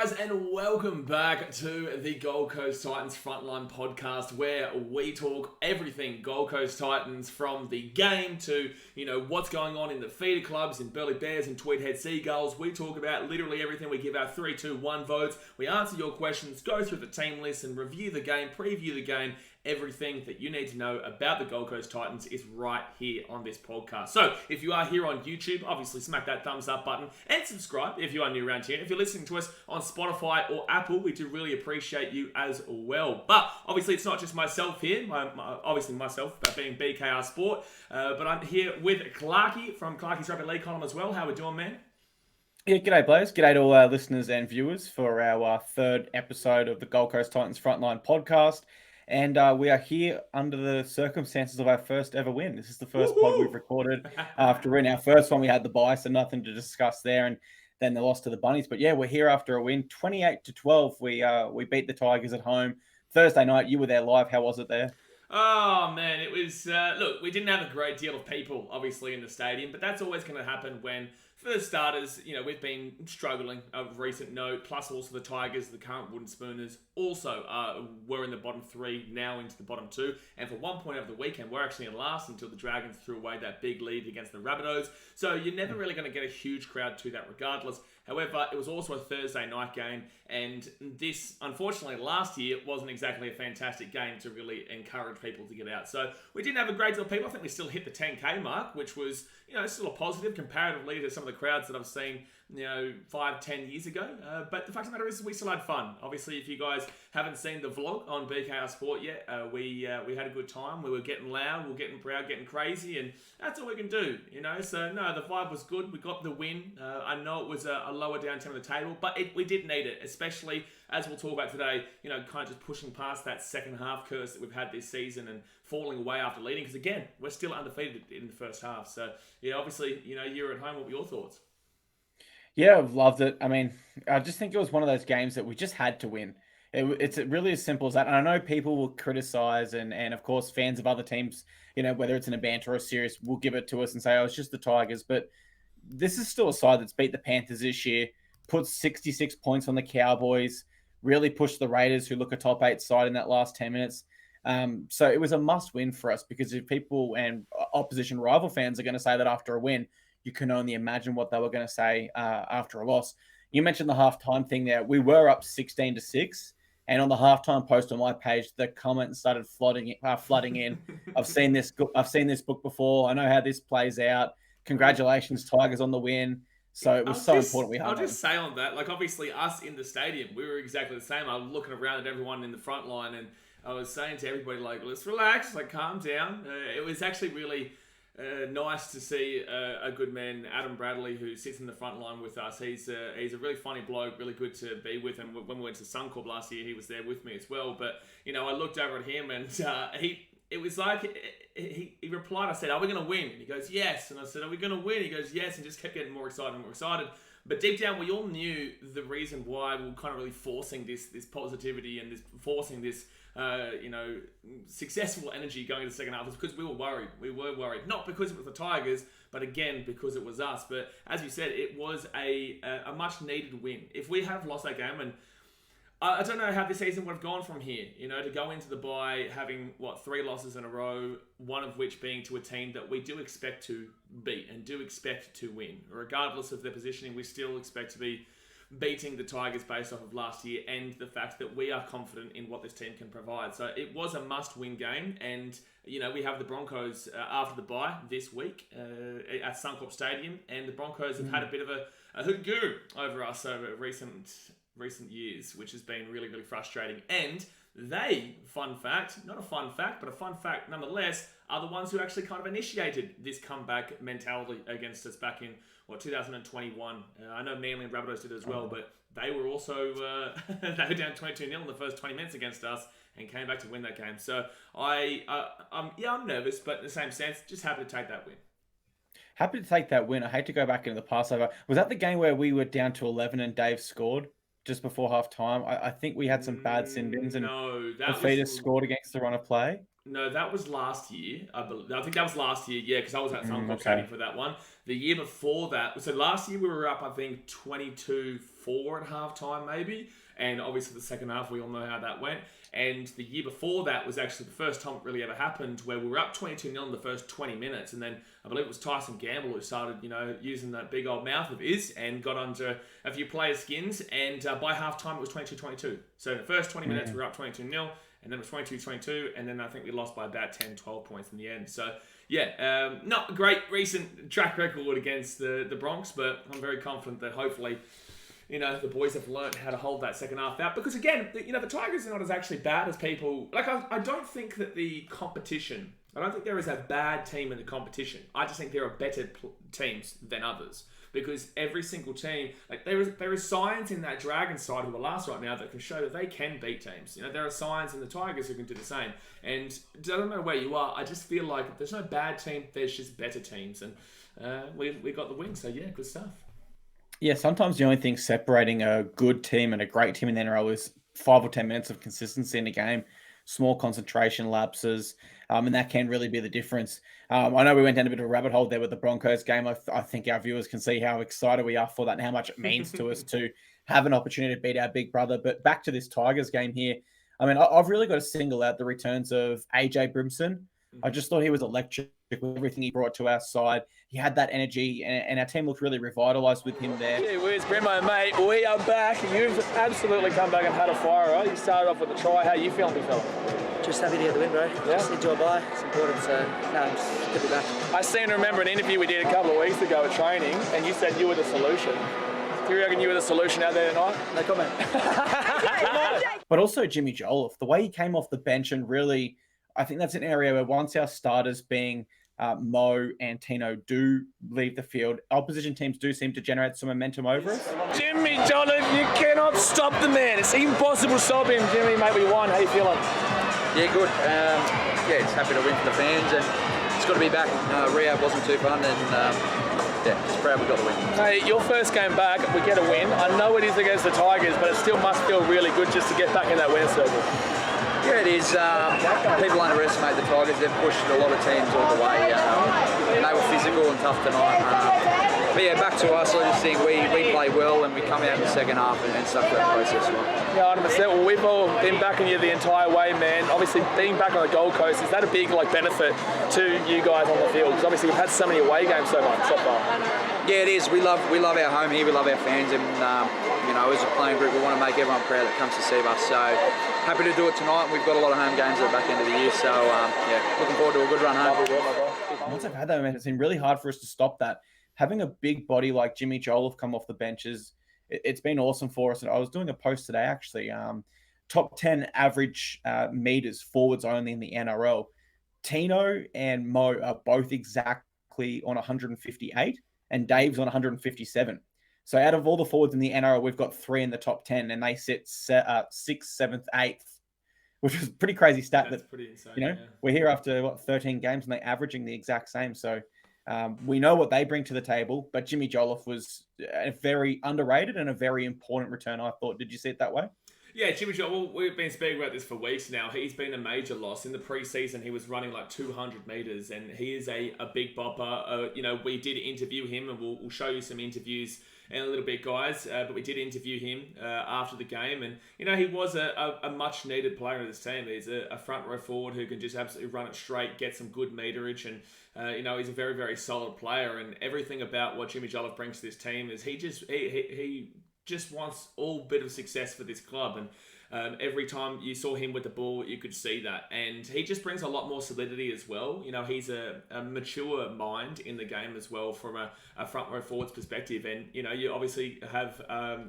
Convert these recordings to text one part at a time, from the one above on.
guys, and welcome back to the Gold Coast Titans Frontline Podcast, where we talk everything Gold Coast Titans, from the game to, what's going on in the feeder clubs, in Burleigh Bears and Tweedhead Seagulls. We talk about literally everything. We give our 3, 2, 1 votes. We answer your questions, go through the team list, and review the game, preview the game. Everything that you need to know about the Gold Coast Titans is right here on this podcast. So, if you are here on YouTube, obviously smack that thumbs up button and subscribe if you are new around here. If you're listening to us on Spotify or Apple, we do really appreciate you as well. But obviously, it's not just myself here. Obviously, myself being BKRsport, but I'm here with Clarkey from Clarkey's Rugby League column as well. How we doing, man? Yeah, g'day, Blaze. G'day to all our listeners and viewers for our third episode of the Gold Coast Titans Frontline Podcast. And we are here under the circumstances of our first ever win. This is the first pod we've recorded after in our first one. We had the bye, so nothing to discuss there, and then the loss to the Bunnies. But yeah, we're here after a win, 28-12. We beat the Tigers at home Thursday night. You were there live. How was it there? Oh, man, it was... look, we didn't have a great deal of people, obviously, in the stadium, but that's always going to happen when, for the starters, we've been struggling of recent note, plus also the Tigers, the current Wooden Spooners, also were in the bottom 3, now into the bottom 2, and for one point over the weekend, we're actually in last until the Dragons threw away that big lead against the Rabbitohs, so you're never really going to get a huge crowd to that regardless. However, it was also a Thursday night game, and this, unfortunately, last year wasn't exactly a fantastic game to really encourage people to get out. So we didn't have a great deal of people. I think we still hit the 10K mark, which was, still a positive comparatively to some of the crowds that I've seen, 5-10 years ago. But the fact of the matter is we still had fun. Obviously, if you guys haven't seen the vlog on BKRsport yet, we had a good time. We were getting loud, we were getting proud, getting crazy, and that's all we can do, So, no, the vibe was good. We got the win. I know it was a lower down team on the table, but we did need it, especially as we'll talk about today, kind of just pushing past that second half curse that we've had this season and falling away after leading. Because again, we're still undefeated in the first half. So, yeah, obviously, you're at home. What were your thoughts? Yeah, I've loved it. I mean, I just think it was one of those games that we just had to win. It's really as simple as that. And I know people will criticize and of course, fans of other teams, whether it's in a banter or serious, will give it to us and say, oh, it's just the Tigers. But this is still a side that's beat the Panthers this year, put 66 points on the Cowboys, really pushed the Raiders, who look a top 8 side in that last 10 minutes. So it was a must win for us, because if people and opposition rival fans are going to say that after a win, you can only imagine what they were going to say after a loss. You mentioned the halftime thing there. We were up 16-6, and on the halftime post on my page, the comments started flooding in. I've seen this book before. I know how this plays out. Congratulations, Tigers, on the win. So it was so important. I'll just say on that, obviously us in the stadium, we were exactly the same. I was looking around at everyone in the front line, and I was saying to everybody, let's relax, calm down. It was actually really nice to see a good man, Adam Bradley, who sits in the front line with us. He's a really funny bloke, really good to be with. And when we went to Suncorp last year, he was there with me as well. But, I looked over at him, and it was like he replied. I said, "Are we going to win?" And he goes, "Yes." And I said, "Are we going to win?" He goes, "Yes," and just kept getting more excited and more excited. But deep down, we all knew the reason why we were kind of really forcing this positivity and forcing this successful energy going into the second half was because we were worried. We were worried, not because it was the Tigers, but again because it was us. But as you said, it was a much needed win. If we have lost that game, and I don't know how this season would have gone from here, to go into the bye having 3 losses in a row, one of which being to a team that we do expect to beat and do expect to win. Regardless of their positioning, we still expect to be beating the Tigers based off of last year and the fact that we are confident in what this team can provide. So it was a must-win game, and we have the Broncos after the bye this week at Suncorp Stadium, and the Broncos have had a bit of a hoodoo over us over recent years, which has been really, really frustrating. And they, not a fun fact, but a fun fact nonetheless, are the ones who actually kind of initiated this comeback mentality against us back in 2021. I know Manly and Rabbitohs did as well, but they were also they were down 22-0 in the first 20 minutes against us and came back to win that game. So I'm nervous, but in the same sense, just happy to take that win. Happy to take that win. I hate to go back into the Passover. Was that the game where we were down to 11 and Dave scored just before half time? I think we had some bad sin bins, and no, the feeder scored against the run of play. No, that was last year. I think that was last year, yeah, because I was at Suncorp okay. Stadium for that one. The year before that, so last year we were up, I think, 22-4 at halftime, maybe. And obviously the second half, we all know how that went. And the year before that was actually the first time it really ever happened, where we were up 22-0 in the first 20 minutes. And then I believe it was Tyson Gamble who started, using that big old mouth of his and got onto a few players' skins. And by halftime, it was 22-22. So in the first 20 minutes, we were up 22-0. And then it was 22-22, and then I think we lost by about 10, 12 points in the end. So, yeah, not a great recent track record against the Bronx, but I'm very confident that hopefully, the boys have learned how to hold that second half out. Because, again, the Tigers are not as actually bad as people... Like, I don't think that the competition... I don't think there is a bad team in the competition. I just think there are better teams than others. Because every single team, like there is signs in that Dragon side who are last right now that can show that they can beat teams. There are signs in the Tigers who can do the same. And it doesn't matter where you are, I just feel like there's no bad team, there's just better teams. And we got the win, so yeah, good stuff. Yeah, sometimes the only thing separating a good team and a great team in the NRL is 5 or 10 minutes of consistency in a game, small concentration lapses, and that can really be the difference. I know we went down a bit of a rabbit hole there with the Broncos game. I think our viewers can see how excited we are for that and how much it means to us to have an opportunity to beat our big brother. But back to this Tigers game here. I mean, I've really got to single out the returns of AJ Brimson. I just thought he was electric with everything he brought to our side. He had that energy, and our team looked really revitalised with him there. Gee whiz, Brimo, mate, we are back. You've absolutely come back and had a fire, right? You started off with a try. How are you feeling, big fella? Just happy to get the win, bro. Yeah. Just enjoy by. It's important, so I'm just good to be back. I seem to remember an interview we did a couple of weeks ago at training, and you said you were the solution. Do you reckon you were the solution out there tonight? No comment. But also Jimmy Jolliffe, the way he came off the bench and really, I think that's an area where once our starters being Mo and Tino do leave the field, opposition teams do seem to generate some momentum over us. Jimmy Jolliffe, you cannot stop the man. It's impossible to stop him. Jimmy, mate, we won. How you feeling? Yeah, good. It's happy to win for the fans, and it's got to be back. Rehab wasn't too fun, and just proud we got the win. Hey, your first game back, we get a win. I know it is against the Tigers, but it still must feel really good just to get back in that winning circle. Yeah, it is. People underestimate the Tigers. They've pushed a lot of teams all the way. They were physical and tough tonight. But yeah, back to us. I just think we play well and we come out in the second half and stuck to that process well. Yeah, 100%. Well, we've all been backing you the entire way, man. Obviously, being back on the Gold Coast, is that a big benefit to you guys on the field? Because obviously we've had so many away games so far. Yeah, it is. We love our home here. We love our fans, and as a playing group, we want to make everyone proud that comes to Cbus. So happy to do it tonight. We've got a lot of home games at the back end of the year, so looking forward to a good run home. Once I've had that momentum, it's been really hard for us to stop that. Having a big body like Jimmy Jolliffe come off the benches, it's been awesome for us. And I was doing a post today, actually, top 10 average meters forwards only in the NRL. Tino and Mo are both exactly on 158, and Dave's on 157. So out of all the forwards in the NRL, we've got 3 in the top 10, and they sit 6th, 7th, 8th, which is a pretty crazy stat. That's pretty insane. We're here after 13 games, and they're averaging the exact same. So we know what they bring to the table, but Jimmy Jolliffe was a very underrated and a very important return, I thought. Did you see it that way? Yeah, Jimmy Jolliffe, well, we've been speaking about this for weeks now. He's been a major loss. In the preseason, he was running 200 metres, and he is a big bopper. We did interview him, and we'll show you some interviews in a little bit, guys. But we did interview him after the game, and, he was a much-needed player in this team. He's a front row forward who can just absolutely run it straight, get some good meterage, and, he's a very, very solid player. And everything about what Jimmy Jolliffe brings to this team is he just wants all bit of success for this club, and every time you saw him with the ball, you could see that, and he just brings a lot more solidity as well. He's a mature mind in the game as well from a front row forwards perspective, and you obviously have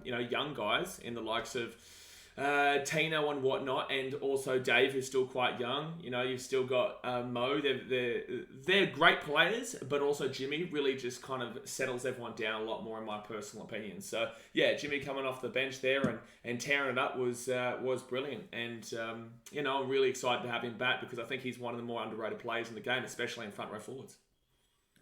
young guys in the likes of Tino and whatnot, and also Dave, who's still quite young. You've still got Mo. They're great players, but also Jimmy really just kind of settles everyone down a lot more, in my personal opinion. So yeah, Jimmy coming off the bench there and tearing it up was brilliant. And I'm really excited to have him back, because I think he's one of the more underrated players in the game, especially in front row forwards.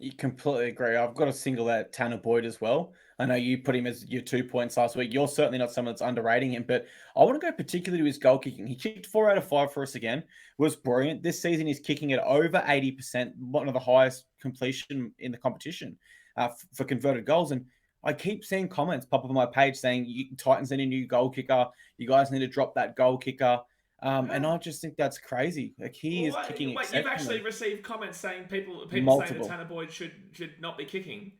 You completely agree. I've got to single out Tanah Boyd as well. I know you put him as your 2 points last week. You're certainly not someone that's underrating him, but I want to go particularly to his goal kicking. He kicked 4 out of 5 for us again. Was brilliant. This season he's kicking at over 80%, one of the highest completion in the competition for converted goals. And I keep seeing comments pop up on my page saying Titans need a new goal kicker. You guys need to drop that goal kicker. And I just think that's crazy. Like he is kicking exceptionally. You've actually received comments saying people Multiple. saying that Tanah Boyd should not be kicking.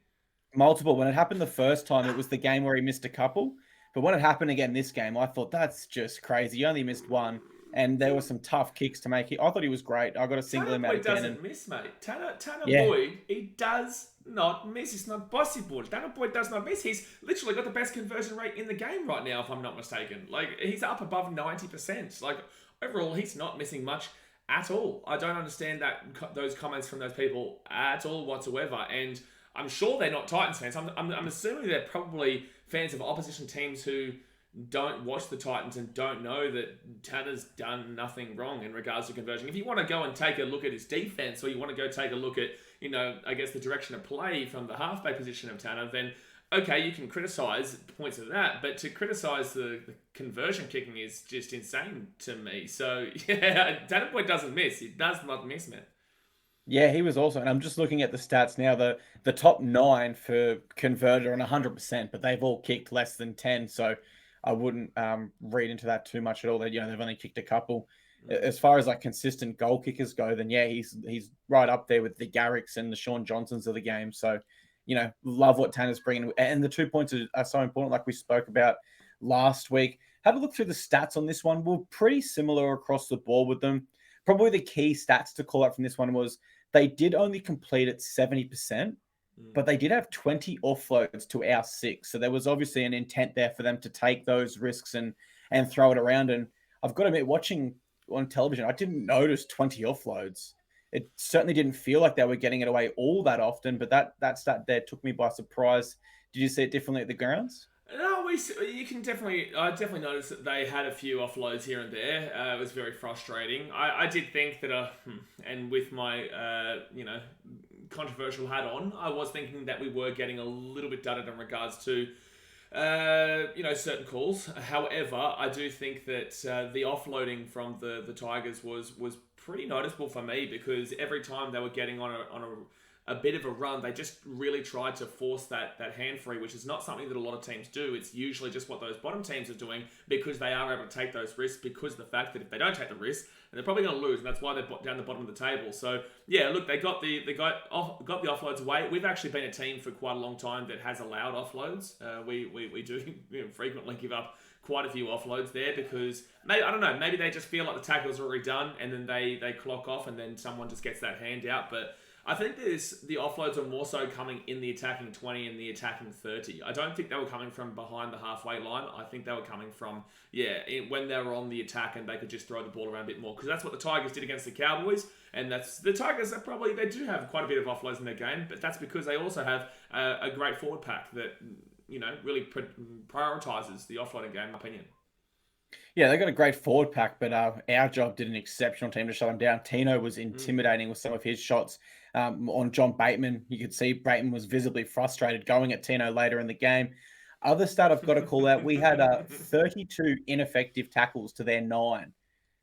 Multiple. When it happened the first time, it was the game where he missed a couple. But when it happened again this game, I thought that's just crazy. He only missed one, and there were some tough kicks to make. I thought he was great. I got to single him out again. Tanah Boyd doesn't miss, mate. Tanah Boyd, he does not miss. It's not possible. Tanah Boyd does not miss. He's literally got the best conversion rate in the game right now, if I'm not mistaken. Like, he's up above 90%. Like, overall, he's not missing much at all. I don't understand those comments from those people at all whatsoever. And I'm sure they're not Titans fans. I'm assuming they're probably fans of opposition teams who don't watch the Titans and don't know that Tanah's done nothing wrong in regards to conversion. If you want to go and take a look at his defense, or you want to go take a look at, I guess the direction of play from the halfback position of Tanah, then okay, you can criticize points of that, but to criticize the conversion kicking is just insane to me. So yeah, Tanah Boyd doesn't miss. He does not miss, man. Yeah, he was also, and I'm just looking at the stats now. The top 9 for converted are on 100%, but they've all kicked less than 10. So I wouldn't read into that too much at all. That they've only kicked a couple. As far as like consistent goal kickers go, then yeah, he's right up there with the Garricks and the Sean Johnsons of the game. So love what Tanah's bringing, and the 2 points are so important. Like we spoke about last week. Have a look through the stats on this one. We're pretty similar across the board with them. Probably the key stats to call out from this one was they did only complete at 70%, but they did have 20 offloads to our 6. So there was obviously an intent there for them to take those risks and throw it around. And I've got to admit, watching on television, I didn't notice 20 offloads. It certainly didn't feel like they were getting it away all that often, but that stat there took me by surprise. Did you see it differently at the grounds? No, you can I definitely noticed that they had a few offloads here and there. It was very frustrating. I did think that, and with my, controversial hat on, I was thinking that we were getting a little bit dudded in regards to, certain calls. However, I do think that the offloading from the Tigers was pretty noticeable for me, because every time they were getting on a bit of a run, they just really tried to force that hand free, which is not something that a lot of teams do. It's usually just what those bottom teams are doing, because they are able to take those risks, because of the fact that if they don't take the risk, they're probably going to lose, and that's why they're down the bottom of the table. So yeah, look, they got the offloads away. We've actually been a team for quite a long time that has allowed offloads. We do frequently give up quite a few offloads there, because maybe they just feel like the tackle's already done, and then they clock off, and then someone just gets that hand out. But I think the offloads are more so coming in the attacking 20 and the attacking 30. I don't think they were coming from behind the halfway line. I think they were coming from, when they were on the attack and they could just throw the ball around a bit more. Because that's what the Tigers did against the Cowboys. And the Tigers, they do have quite a bit of offloads in their game, but that's because they also have a great forward pack that, really prioritises the offloading game, in my opinion. Yeah, they got a great forward pack, but our job did an exceptional team to shut them down. Tino was intimidating with some of his shots on John Bateman. You could see Bateman was visibly frustrated going at Tino later in the game. Other stat I've got to call out, we had 32 ineffective tackles to their 9.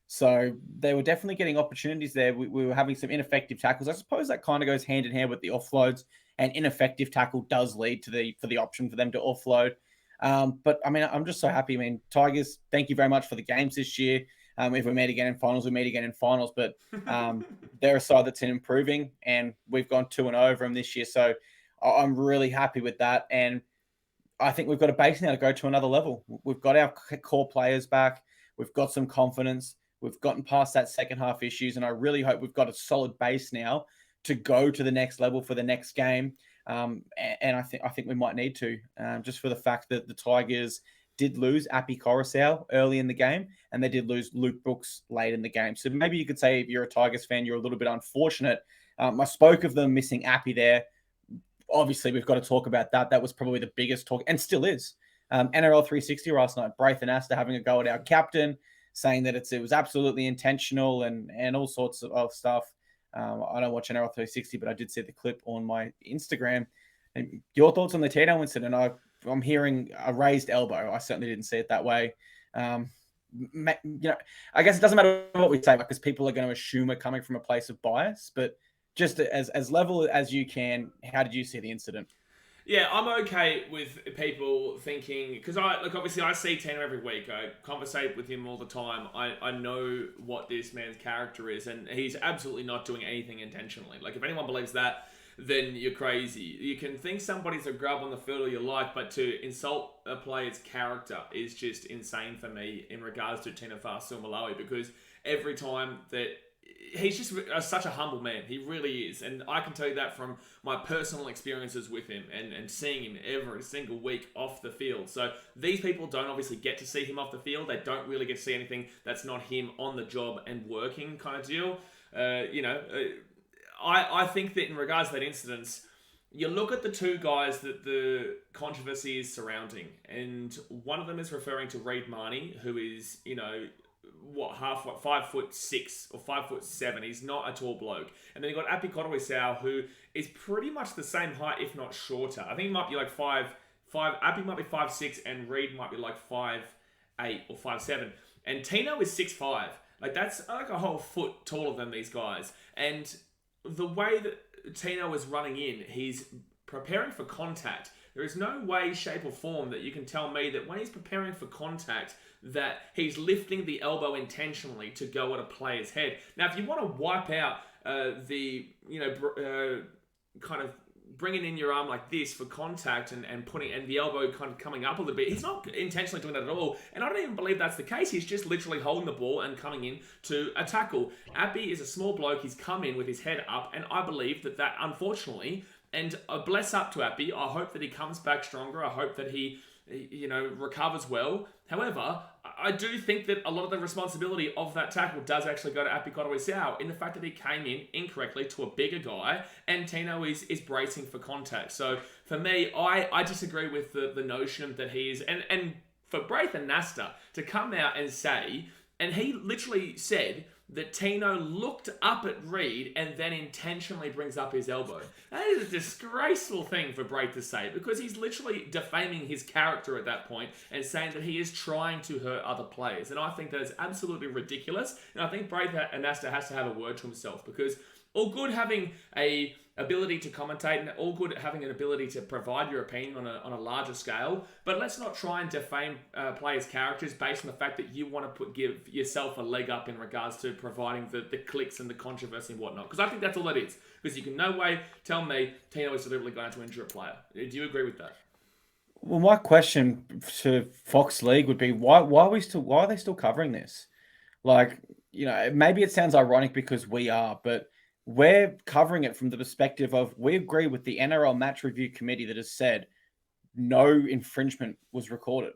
So they were definitely getting opportunities there. We were having some ineffective tackles. I suppose that kind of goes hand in hand with the offloads, and ineffective tackle does lead to the option for them to offload. But I mean, I'm just so happy. I mean, Tigers, thank you very much for the games this year. If we meet again in finals, we meet again in finals. But they're a side that's improving, and we've gone 2-0 over them this year. So I'm really happy with that. And I think we've got a base now to go to another level. We've got our core players back. We've got some confidence. We've gotten past that second half issues. And I really hope we've got a solid base now to go to the next level for the next game. And I think we might need to, just for the fact that the Tigers did lose Appy Coruscant early in the game, and they did lose Luke Brooks late in the game. So maybe you could say, if you're a Tigers fan, you're a little bit unfortunate. I spoke of them missing Appy there. Obviously, we've got to talk about that. That was probably the biggest talk, and still is. NRL 360 last night, Braithen Astor having a go at our captain, saying that it was absolutely intentional and all sorts of stuff. I don't watch NRL 360, but I did see the clip on my Instagram. And your thoughts on the Tino incident? I'm hearing a raised elbow. I certainly didn't see it that way. I guess it doesn't matter what we say because people are going to assume we're coming from a place of bias. But just as level as you can, how did you see the incident? Yeah, I'm okay with people thinking, because obviously I see Tanah every week. I conversate with him all the time. I know what this man's character is, and he's absolutely not doing anything intentionally. Like, if anyone believes that, then you're crazy. You can think somebody's a grub on the field or you like, but to insult a player's character is just insane for me in regards to Tino Fa'asuamaleaui, because every time that he's just such a humble man. He really is. And I can tell you that from my personal experiences with him and seeing him every single week off the field. So these people don't obviously get to see him off the field. They don't really get to see anything that's not him on the job and working kind of deal. I think that in regards to that incident, you look at the two guys that the controversy is surrounding, and one of them is referring to Reid Marnie, who is, 5'6" or 5'7". He's not a tall bloke. And then you got Api Koroisau, who is pretty much the same height, if not shorter. I think he might be like 5'5". Api might be 5'6", and Reid might be like 5'8" or 5'7". And Tino is 6'5". Like, that's like a whole foot taller than these guys. And the way that Tino is running in, he's preparing for contact. There is no way, shape, or form that you can tell me that when he's preparing for contact, that he's lifting the elbow intentionally to go at a player's head. Now, if you want to wipe out kind of bringing in your arm like this for contact and putting and the elbow kind of coming up a little bit, he's not intentionally doing that at all. And I don't even believe that's the case. He's just literally holding the ball and coming in to a tackle. Api is a small bloke. He's come in with his head up, and I believe that unfortunately, and bless up to Api, I hope that he comes back stronger. I hope that he recovers well. However, I do think that a lot of the responsibility of that tackle does actually go to Api Koroisau in the fact that he came in incorrectly to a bigger guy, and Tino is bracing for contact. So for me, I disagree with the notion that he is, and for Braithen Nasta to come out and say, and he literally said that Tino looked up at Reid and then intentionally brings up his elbow. That is a disgraceful thing for Braith to say, because he's literally defaming his character at that point and saying that he is trying to hurt other players. And I think that is absolutely ridiculous. And I think Braith Anasta has to have a word to himself, because all good having a ability to commentate and all good having an ability to provide your opinion on a larger scale, but let's not try and defame players' characters based on the fact that you want to give yourself a leg up in regards to providing the clicks and the controversy and whatnot. Because I think that's all that is. Because you can no way tell me Tino is deliberately going to injure a player. Do you agree with that? Well, my question to Fox League would be, why are they still covering this? Like, maybe it sounds ironic because we are, but we're covering it from the perspective of, we agree with the NRL Match Review Committee that has said no infringement was recorded.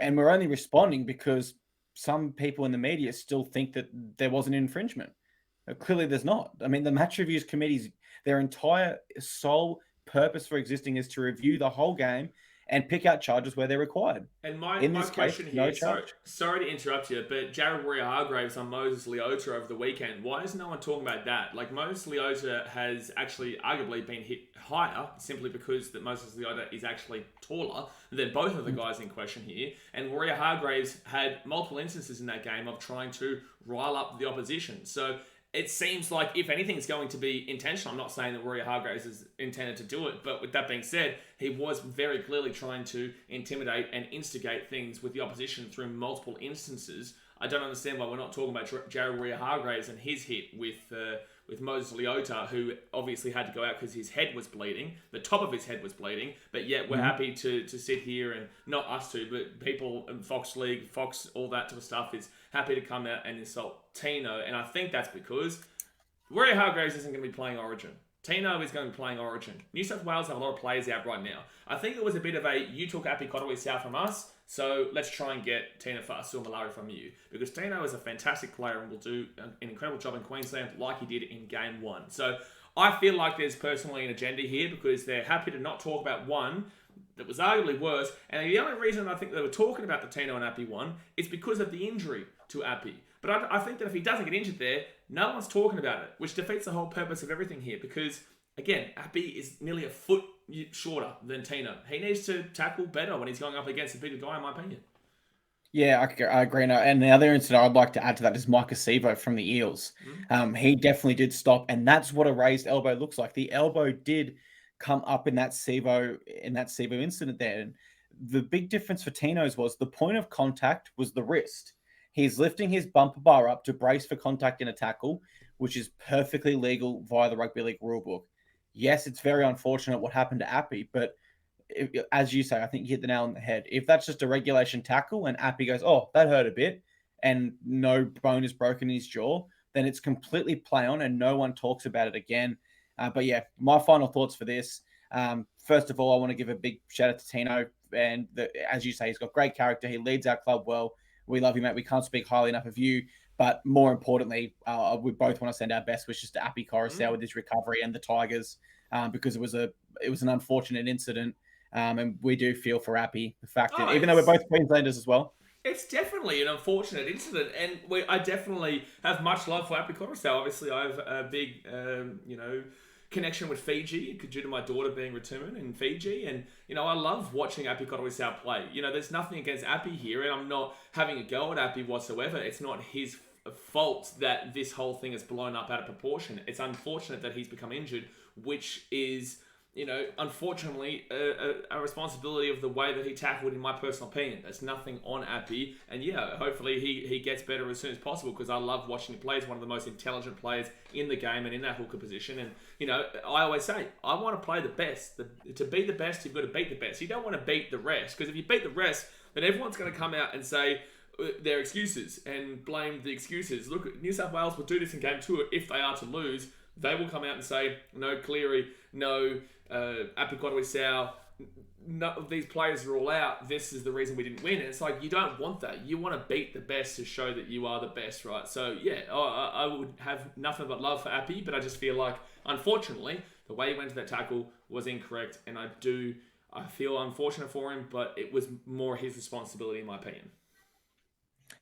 And we're only responding because some people in the media still think that there was an infringement. Clearly there's not. I mean, the Match Reviews Committee's, their entire sole purpose for existing is to review the whole game and pick out charges where they're required. And my question case, here, no charge. sorry to interrupt you, but Jared Warrior-Hargreaves on Moses Leota over the weekend, why is no one talking about that? Like, Moses Leota has actually arguably been hit higher simply because that Moses Leota is actually taller than both of the guys in question here. And Warrior-Hargreaves had multiple instances in that game of trying to rile up the opposition. So it seems like, if anything's going to be intentional, I'm not saying that Warrior-Hargreaves is intended to do it, but with that being said, he was very clearly trying to intimidate and instigate things with the opposition through multiple instances. I don't understand why we're not talking about Jared Warrior-Hargreaves and his hit with Moses Leota, who obviously had to go out because his head was bleeding, the top of his head was bleeding, but yet we're happy to sit here, and not us two, but people in Fox League, Fox, all that type of stuff is happy to come out and insult Tino. And I think that's because Warrior-Hargreaves isn't going to be playing Origin. Tino is going to be playing Origin. New South Wales have a lot of players out right now. I think it was a bit of a, you took Api Koroisau from us, so let's try and get Tino Fa'asuamaleaui from you. Because Tino is a fantastic player and will do an incredible job in Queensland like he did in Game 1. So I feel like there's personally an agenda here, because they're happy to not talk about one, that was arguably worse. And the only reason I think they were talking about the Tino and Appy one is because of the injury to Appy. But I think that if he doesn't get injured there, no one's talking about it, which defeats the whole purpose of everything here. Because, again, Appy is nearly a foot shorter than Tino. He needs to tackle better when he's going up against a bigger guy, in my opinion. Yeah, I agree. And the other incident I'd like to add to that is Micah Cbus from the Eels. He definitely did stop, and that's what a raised elbow looks like. The elbow did come up in that Cbus incident there. And the big difference for Tino's was the point of contact was the wrist. He's lifting his bumper bar up to brace for contact in a tackle, which is perfectly legal via the Rugby League rulebook. Yes, it's very unfortunate what happened to Appy, but as you say, I think you hit the nail on the head. If that's just a regulation tackle and Appy goes, oh, that hurt a bit, and no bone is broken in his jaw, then it's completely play on and no one talks about it again. But yeah, my final thoughts for this. First of all, I want to give a big shout out to Tino. And as you say, he's got great character. He leads our club well. We love you, mate. We can't speak highly enough of you. But more importantly, we both want to send our best wishes to Appy Coruscant with his recovery and the Tigers, because it was an unfortunate incident. And we do feel for Appy, the fact that even though we're both Queenslanders as well. It's definitely an unfortunate incident, and I definitely have much love for Appy Coruscant. Obviously, I have a big, connection with Fiji due to my daughter being returned in Fiji, and I love watching Appy Coruscant play. There's nothing against Appy here, and I'm not having a go at Appy whatsoever. It's not his fault that this whole thing is blown up out of proportion. It's unfortunate that he's become injured, which is, unfortunately, a responsibility of the way that he tackled, in my personal opinion. There's nothing on Appy. And yeah, hopefully he gets better as soon as possible, because I love watching him play. He's one of the most intelligent players in the game and in that hooker position. And, I always say, I want to play the best. To be the best, you've got to beat the best. You don't want to beat the rest, because if you beat the rest, then everyone's going to come out and say their excuses and blame the excuses. Look, New South Wales will do this in game 2 if they are to lose. They will come out and say, no Cleary, no Appy Coruscant, none of these players are all out. This is the reason we didn't win. And it's like, you don't want that. You want to beat the best to show that you are the best, right? So yeah, I would have nothing but love for Appy, but I just feel like, unfortunately, the way he went to that tackle was incorrect, and I feel unfortunate for him, but it was more his responsibility, in my opinion.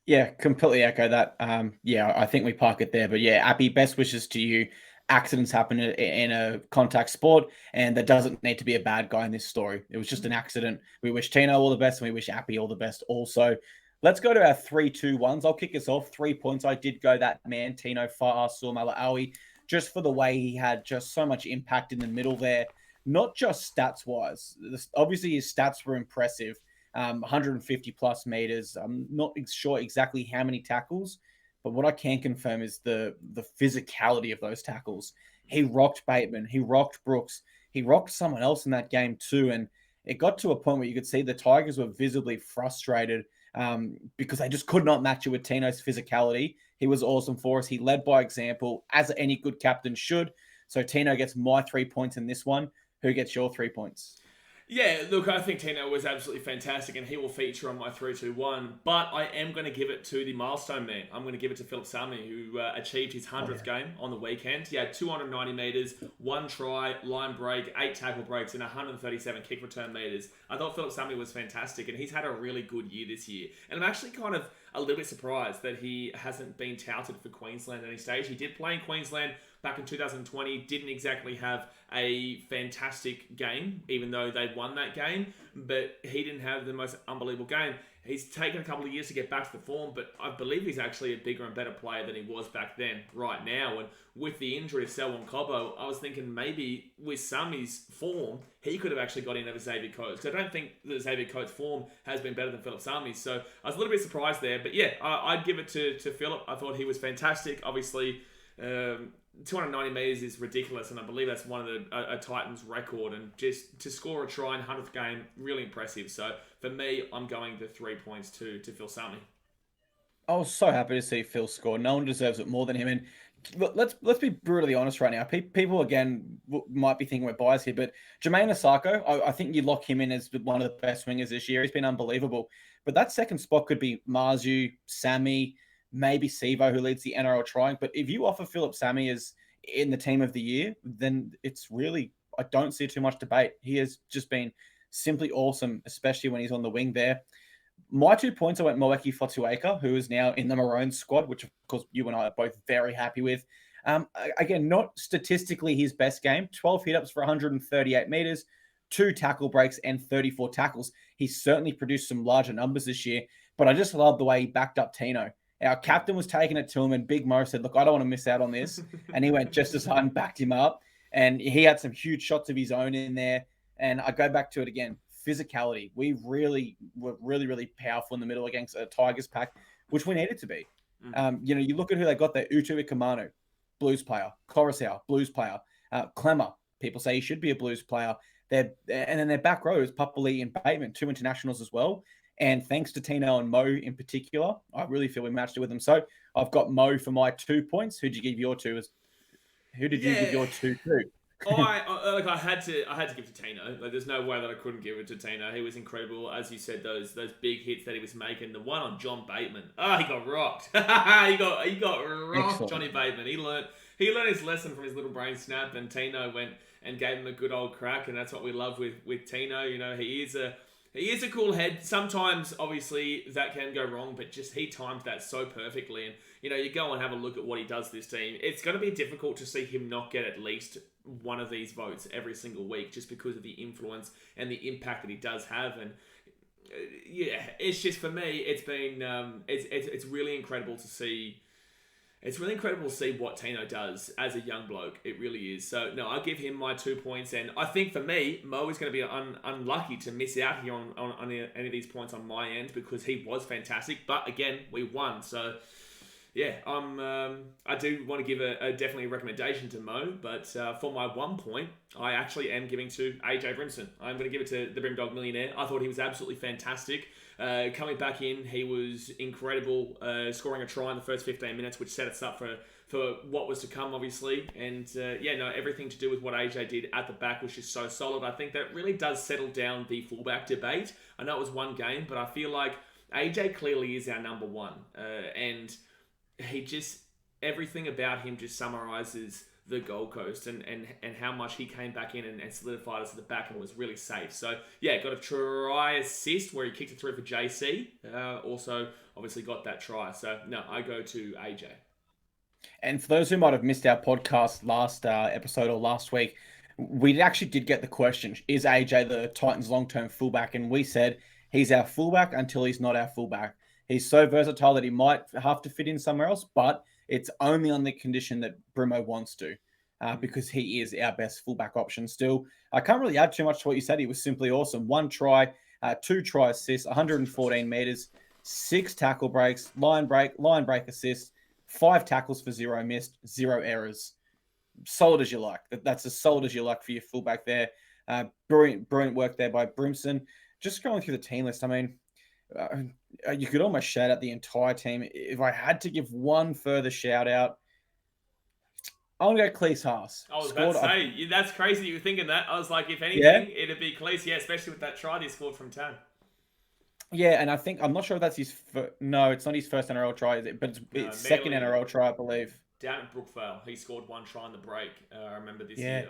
Yeah, completely echo that. I think we park it there. But yeah, Appy, best wishes to you. Accidents happen in a contact sport, and there doesn't need to be a bad guy in this story. It was just an accident. We wish Tino all the best, and we wish Appy all the best also. Let's go to our 3-2-1s. I'll kick us off. 3 points. I did go that man, Tino Fa'asuamaleaui, just for the way he had just so much impact in the middle there. Not just stats-wise. Obviously, his stats were impressive. 150 plus meters. I'm not sure exactly how many tackles, but what I can confirm is the physicality of those tackles. He rocked Bateman. He rocked Brooks. He rocked someone else in that game too. And it got to a point where you could see the Tigers were visibly frustrated because they just could not match it with Tino's physicality. He was awesome for us. He led by example, as any good captain should. So Tino gets my 3 points in this one. Who gets your 3 points? Yeah, look, I think Tino was absolutely fantastic, and he will feature on my 3-2-1, but I am going to give it to the milestone man. I'm going to give it to Phillip Sami, who achieved his 100th game on the weekend. He had 290 metres, 1 try, line break, 8 tackle breaks, and 137 kick return metres. I thought Phillip Sami was fantastic, and he's had a really good year this year. And I'm actually kind of a little bit surprised that he hasn't been touted for Queensland at any stage. He did play in Queensland back in 2020, didn't exactly have a fantastic game, even though they won that game, but he didn't have the most unbelievable game. He's taken a couple of years to get back to the form, but I believe he's actually a bigger and better player than he was back then, right now. And with the injury of Selwyn Cobbo, I was thinking maybe with Sami's form, he could have actually got in over Xavier Coates. I don't think that Xavier Coates' form has been better than Phillip Sami's, so I was a little bit surprised there. But yeah, I'd give it to Phillip. I thought he was fantastic. Obviously, 290 metres is ridiculous, and I believe that's one of a Titans record, and just to score a try in 100th game, really impressive. So for me, I'm going the 3 points to Phil Sami. I was so happy to see Phil score. No one deserves it more than him. And let's be brutally honest right now. People, again, might be thinking we're biased here, but Jermaine Asako, I think you lock him in as one of the best wingers this year. He's been unbelievable. But that second spot could be Marzu, Sami, maybe Sivo, who leads the NRL trying. But if you offer Phillip Sami as in the team of the year, then it's really, I don't see too much debate. He has just been simply awesome, especially when he's on the wing there. My 2 points, I went Moeki Fotuaika, who is now in the Maroons squad, which of course you and I are both very happy with. Again, not statistically his best game. 12 hit-ups for 138 meters, 2 tackle breaks, and 34 tackles. He's certainly produced some larger numbers this year, but I just love the way he backed up Tino. Our captain was taking it to him, and Big Mo said, look, I don't want to miss out on this. And he went just as hard and backed him up. And he had some huge shots of his own in there. And I go back to it again. Physicality. We were really powerful in the middle against a Tigers pack, which we needed to be. You look at who they got there. Utu Ikamanu, Blues player. Coruscant, Blues player. Clemmer, people say he should be a Blues player. And then their back row is Papali and Bateman, 2 internationals as well. And thanks to Tino and Mo in particular, I really feel we matched it with them. So I've got Mo for my 2 points. Who did you give your 2? Who did you give your 2 to? I had to give to Tino. Like, there's no way that I couldn't give it to Tino. He was incredible, as you said. Those big hits that he was making. The one on John Bateman. He got rocked. he got rocked. Excellent. Johnny Bateman. He learned his lesson from his little brain snap, and Tino went and gave him a good old crack. And that's what we love with Tino. You know, he is a cool head. Sometimes, obviously, that can go wrong, but just he timed that so perfectly. And, you know, you go and have a look at what he does this team. It's going to be difficult to see him not get at least one of these votes every single week just because of the influence and the impact that he does have. And, it's just, for me, it's been, it's really incredible to see. It's really incredible to see what Tino does as a young bloke. It really is. So, no, I'll give him my 2 points. And I think for me, Mo is going to be unlucky to miss out here on any of these points on my end because he was fantastic. But again, we won. So, yeah, I do want to give definitely a recommendation to Mo. But for my 1 point, I actually am giving to AJ Brimson. I'm going to give it to the Brimdog Millionaire. I thought he was absolutely fantastic. Coming back in, he was incredible, scoring a try in the first 15 minutes, which set us up for what was to come, obviously. And, everything to do with what AJ did at the back was just so solid. I think that really does settle down the fullback debate. I know it was one game, but I feel like AJ clearly is our number one. And he just, everything about him just summarises the Gold Coast and how much he came back in and solidified us at the back and was really safe. So, yeah, got a try assist where he kicked it through for JC. Also, obviously got that try. So, no, I go to AJ. And for those who might have missed our podcast last episode or last week, we actually did get the question, is AJ the Titans' long-term fullback? And we said he's our fullback until he's not our fullback. He's so versatile that he might have to fit in somewhere else, but it's only on the condition that Brimo wants to, because he is our best fullback option still. I can't really add too much to what you said. He was simply awesome. 1 try, 2 try assists, 114 meters, 6 tackle breaks, line break assists, 5 tackles for 0 missed, 0 errors. Solid as you like. That's as solid as you like for your fullback there. Brilliant work there by Brimson. Just going through the team list, I mean, you could almost shout out the entire team. If I had to give one further shout out, I'm going to go Cleese Haas. I was about to say, that's crazy you were thinking that. I was like, if anything, it'd be Cleese. Yeah, especially with that try he scored from Tanah. Yeah, and I think, I'm not sure if that's his no, it's not his first NRL try, but it's second NRL try, I believe. Down at Brookvale, he scored 1 try in the break. I remember this year.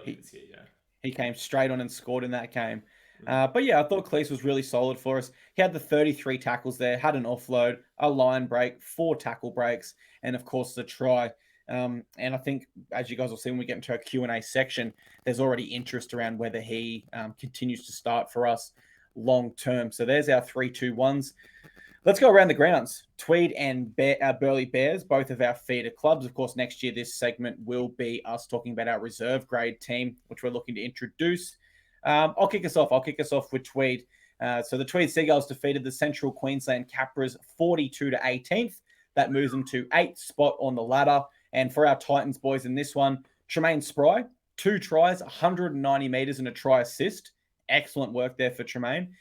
He came straight on and scored in that game. But yeah, I thought Cleese was really solid for us. He had the 33 tackles there, had an offload, a line break, 4 tackle breaks, and of course the try. And I think, as you guys will see when we get into our Q&A section, there's already interest around whether he continues to start for us long term. So there's our 3-2-1s. Let's go around the grounds. Tweed and Burleigh Bears, both of our feeder clubs. Of course, next year this segment will be us talking about our reserve grade team, which we're looking to introduce. I'll kick us off with Tweed. So the Tweed Seagulls defeated the Central Queensland Capras 42-18. That moves them to 8th spot on the ladder. And for our Titans boys in this one, Tremaine Spry, 2 tries, 190 meters and a try assist. Excellent work there for Tremaine.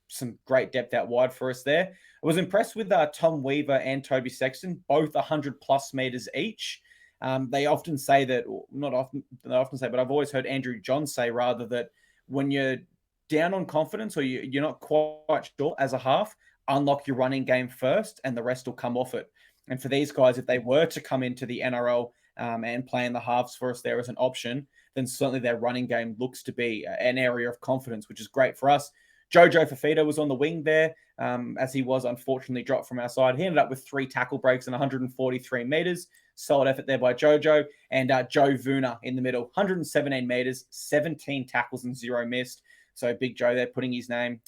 Some great depth out wide for us there. I was impressed with Tom Weaver and Toby Sexton, both 100+ meters each. They often say that, but I've always heard Andrew John say rather that when you're down on confidence or you're not quite sure as a half, unlock your running game first and the rest will come off it. And for these guys, if they were to come into the NRL and playing the halves for us there as an option, then certainly their running game looks to be an area of confidence, which is great for us. Jojo Fafita was on the wing there, as he was unfortunately dropped from our side. He ended up with 3 tackle breaks and 143 meters. Solid effort there by Jojo. And Joe Vuna in the middle, 117 meters, 17 tackles and 0 missed. So Big Joe there putting his name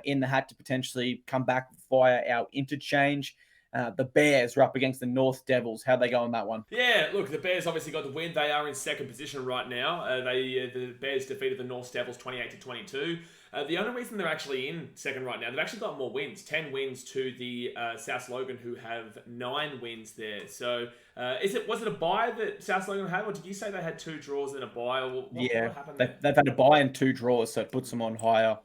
in the hat to potentially come back via our interchange. The Bears are up against the North Devils. How'd they go on that one? Yeah, look, the Bears obviously got the win. They are in second position right now. The Bears defeated the North Devils 28-22. The only reason they're actually in second right now, they've actually got more wins. 10 wins to the South Logan, who have 9 wins there. So was it a bye that South Logan had, or did you say they had 2 draws and a bye? Or what happened there? They've had a bye and 2 draws, so it puts them on higher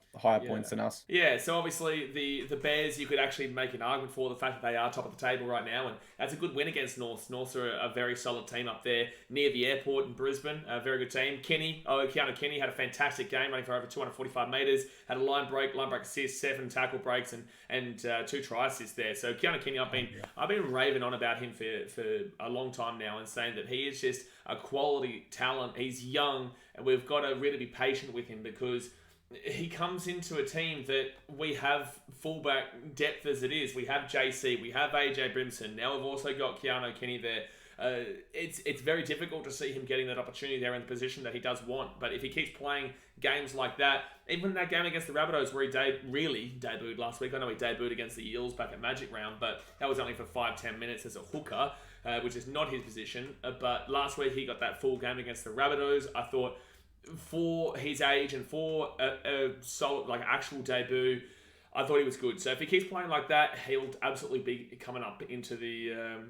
points than us. Yeah, so obviously the Bears, you could actually make an argument for the fact that they are top of the table right now, and that's a good win against North. North are a very solid team up there near the airport in Brisbane. A very good team. Keanu Kenny had a fantastic game, running for over 245 metres, had a line break assist, 7 tackle breaks, and 2 try assists there. So Keanu Kenny, I've been raving on about him for a long time now, and saying that he is just a quality talent. He's young, and we've got to really be patient with him, because he comes into a team that we have fullback depth as it is. We have JC, we have AJ Brimson. Now we've also got Keanu Kenny there. It's very difficult to see him getting that opportunity there in the position that he does want. But if he keeps playing games like that, even that game against the Rabbitohs where he really debuted last week. I know he debuted against the Eels back at Magic Round, but that was only for 5-10 minutes as a hooker, which is not his position. But last week he got that full game against the Rabbitohs. I thought, for his age and for a solid, actual debut, I thought he was good. So if he keeps playing like that, he'll absolutely be coming up into the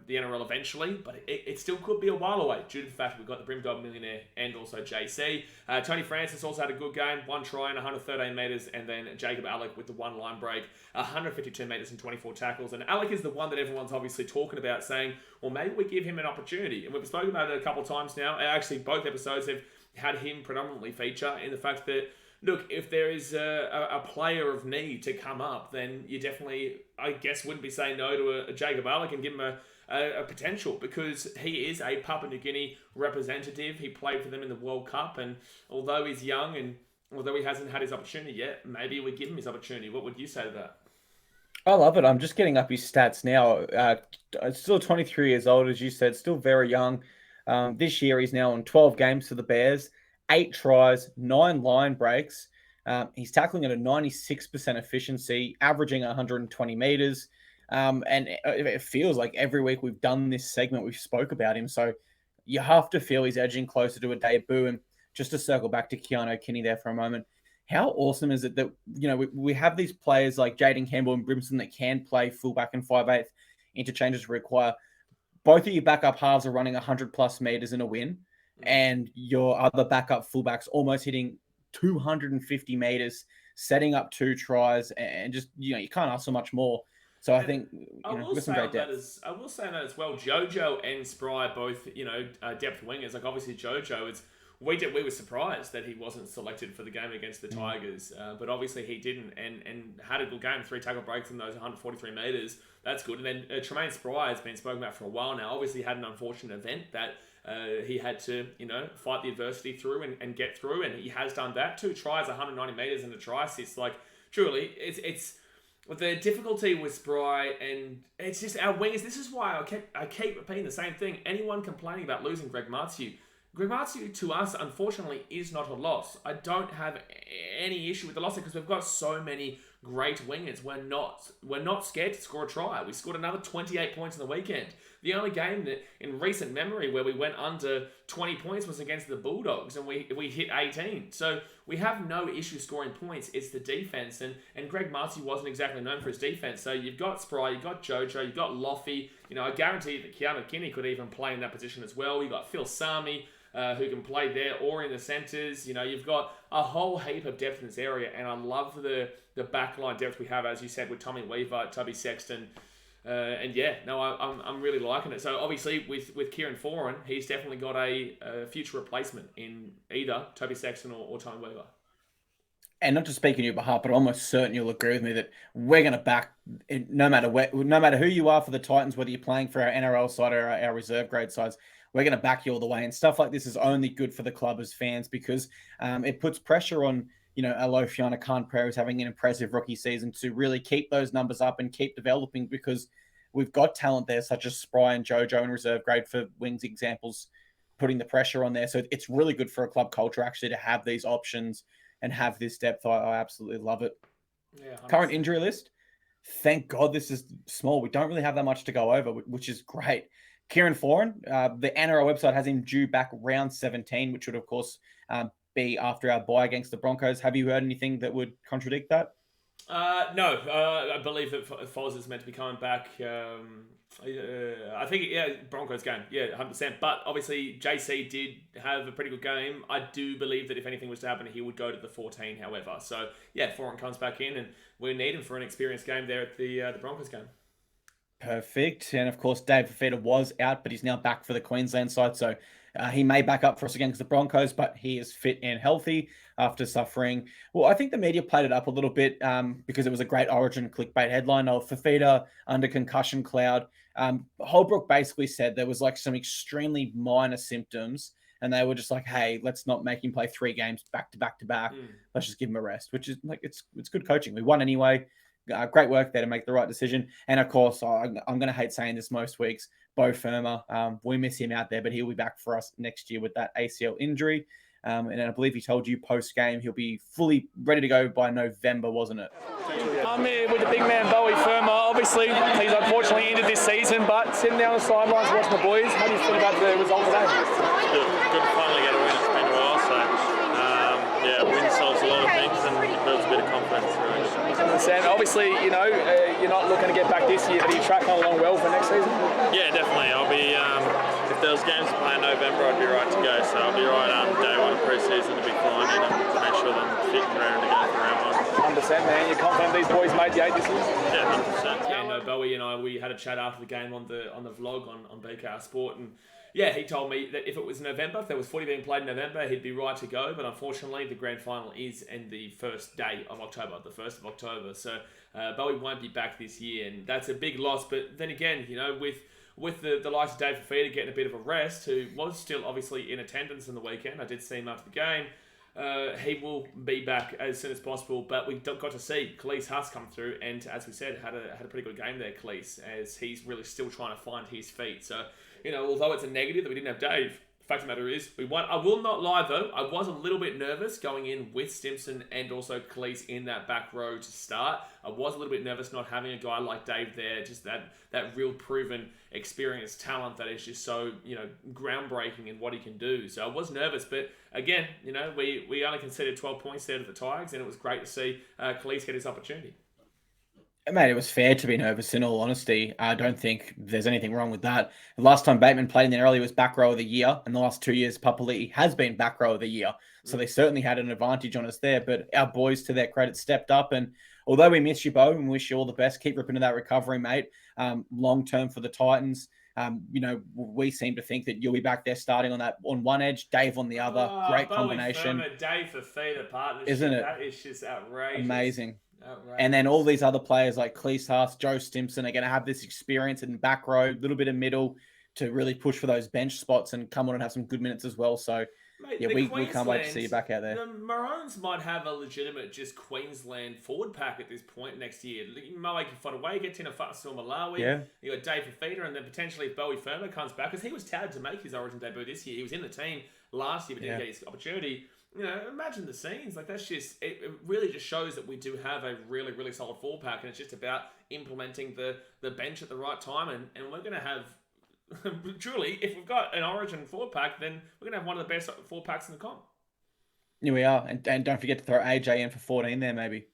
NRL eventually. But it still could be a while away due to the fact that we've got the Brimdog Millionaire and also JC. Tony Francis also had a good game, 1 try and 113 metres, and then Jacob Alec with the 1 line break, 152 metres and 24 tackles. And Alec is the one that everyone's obviously talking about, saying, well, maybe we give him an opportunity. And we've spoken about it a couple of times now. Actually, both episodes have had him predominantly feature in the fact that, look, if there is a player of need to come up, then you definitely, I guess, wouldn't be saying no to a Jacob Alec and give him a potential, because he is a Papua New Guinea representative. He played for them in the World Cup, and although he's young and although he hasn't had his opportunity yet, maybe we give him his opportunity. What would you say to that? I love it. I'm just getting up his stats now. Still 23 years old, as you said, still very young. This year, he's now on 12 games for the Bears, 8 tries, 9 line breaks. He's tackling at a 96% efficiency, averaging 120 meters. And it feels like every week we've done this segment, we've spoke about him. So you have to feel he's edging closer to a debut. And just to circle back to Keanu Kenny there for a moment, how awesome is it that, we have these players like Jaden Campbell and Brimson that can play fullback and 5/8 interchanges require. Both of your backup halves are running 100+ meters in a win, and your other backup fullbacks almost hitting 250 meters, setting up 2 tries, and just, you can't ask so much more. So I think, with some great depth. I will say that as well. Jojo and Spry both, depth wingers. Like, obviously Jojo we were surprised that he wasn't selected for the game against the Tigers, but obviously he didn't, and had a good game, 3 tackle breaks in those 143 meters. That's good. And then Tremaine Spry has been spoken about for a while now. Obviously he had an unfortunate event that he had to, fight the adversity through and get through, and he has done that. 2 tries, 190 meters, and a try assist. Like, truly, it's the difficulty with Spry, and it's just our wingers. This is why I keep repeating the same thing. Anyone complaining about losing Greg Marzhew to us, unfortunately, is not a loss. I don't have any issue with the loss because we've got so many great wingers. We're not scared to score a try. We scored another 28 points in the weekend. The only game that in recent memory where we went under 20 points was against the Bulldogs, and we hit 18. So we have no issue scoring points. It's the defense, and Greg Marzhew wasn't exactly known for his defense. So you've got Spry, you've got Jojo, you've got Loffy. I guarantee that Keanu Kenny could even play in that position as well. You've got Phil Sami, who can play there or in the centres. You've got a whole heap of depth in this area, and I love the backline depth we have, as you said, with Tommy Weaver, Tubby Sexton, I'm really liking it. So obviously with Kieran Foran, he's definitely got a future replacement in either Toby Sexton or Tommy Weaver. And not to speak on your behalf, but I'm almost certain you'll agree with me that we're going to back, no matter who you are for the Titans, whether you're playing for our NRL side or our reserve grade sides, we're going to back you all the way. And stuff like this is only good for the club as fans because it puts pressure on, Alofiana Khan-Pereira is having an impressive rookie season to really keep those numbers up and keep developing because we've got talent there, such as Spry and Jojo in reserve grade for wings examples, putting the pressure on there. So it's really good for a club culture actually to have these options and have this depth. I absolutely love it. Yeah, current injury list. Thank God this is small. We don't really have that much to go over, which is great. Kieran Foran, the NRL website has him due back round 17, which would, of course, be after our bye against the Broncos. Have you heard anything that would contradict that? No, I believe that Foz is meant to be coming back. I think, Broncos game, 100%. But obviously, JC did have a pretty good game. I do believe that if anything was to happen, he would go to the 14, however. So, Foran comes back in, and we need him for an experienced game there at the Broncos game. Perfect. And, of course, Dave Fafita was out, but he's now back for the Queensland side. So, he may back up for us against the Broncos, but he is fit and healthy after suffering. Well, I think the media played it up a little bit because it was a great Origin clickbait headline of Fafita under concussion cloud. Holbrook basically said there was like some extremely minor symptoms and they were just like, hey, let's not make him play 3 games back to back to back. Let's just give him a rest, which is like, it's good coaching. We won anyway. Great work there to make the right decision. And of course, I'm going to hate saying this most weeks, Bo Firma. We miss him out there, but he'll be back for us next year with that ACL injury. And I believe he told you post-game he'll be fully ready to go by November, wasn't it? I'm here with the big man, Bowie Firma. Obviously, he's unfortunately ended this season, but sitting down on the sidelines watching the boys, how do you feel about the result today? Good to finally get a win. It's been a while, so win solves a lot of things and it builds a bit of confidence. And obviously, you're not looking to get back this year, but you track on along well for next season? Yeah, definitely. I'll be, if there was games to play in November, I'd be right to go. So I'll be right on day one of pre-season to be flying in and to make sure that I'm fit and ready to go for round 1. 100%, man. You're confident these boys made the 8 this year? Yeah, 100%. Yeah, no, Bowie and I, we had a chat after the game on the vlog on BKRsport, and he told me that if it was November, if there was 40 being played in November, he'd be right to go. But unfortunately, the grand final is in the first day of October, the 1st of October. So Bowie won't be back this year, and that's a big loss. But then again, with the likes of Dave Fafita getting a bit of a rest, who was still obviously in attendance on the weekend, I did see him after the game. He will be back as soon as possible, but we got to see Khalees Huss come through, and as we said, had a pretty good game there, Khalees, as he's really still trying to find his feet. So, although it's a negative that we didn't have Dave, the fact of the matter is we won. I will not lie though, I was a little bit nervous going in with Stimson and also Khalees in that back row to start. I was a little bit nervous not having a guy like Dave there, just that real proven, experienced talent that is just so, groundbreaking in what he can do. So I was nervous, but again, we only conceded 12 points there to the Tigers, and it was great to see Khalees get his opportunity. Mate, it was fair to be nervous, in all honesty. I don't think there's anything wrong with that. The last time Bateman played in there earlier was back row of the year, and the last 2 years, Papali'i has been back row of the year. So they certainly had an advantage on us there, but our boys, to their credit, stepped up. And although we miss you, Bo, and wish you all the best, keep ripping to that recovery, mate. Long-term for the Titans. We seem to think that you'll be back there starting on one edge, Dave on the other. Great combination. Firma, Dave Fafita partnership, isn't it? That is just outrageous. Amazing. Outrageous. And then all these other players like Khalees Huss, Joe Stimson are going to have this experience in back row, a little bit of middle to really push for those bench spots and come on and have some good minutes as well. So, Mate, we can't wait to see you back out there. The Maroons might have a legitimate just Queensland forward pack at this point next year. You might find a way, get Tino or Malawi. Yeah. You got Dave Fafita, and then potentially if Bowie Firma comes back, because he was touted to make his Origin debut this year. He was in the team last year, but didn't get his opportunity. Imagine the scenes. Like, that's just, it really just shows that we do have a really, really solid forward pack, and it's just about implementing the bench at the right time, and we're going to have, truly, if we've got an Origin forward pack, then we're going to have one of the best forward packs in the comp. Yeah, we are. And don't forget to throw AJ in for 14 there, maybe.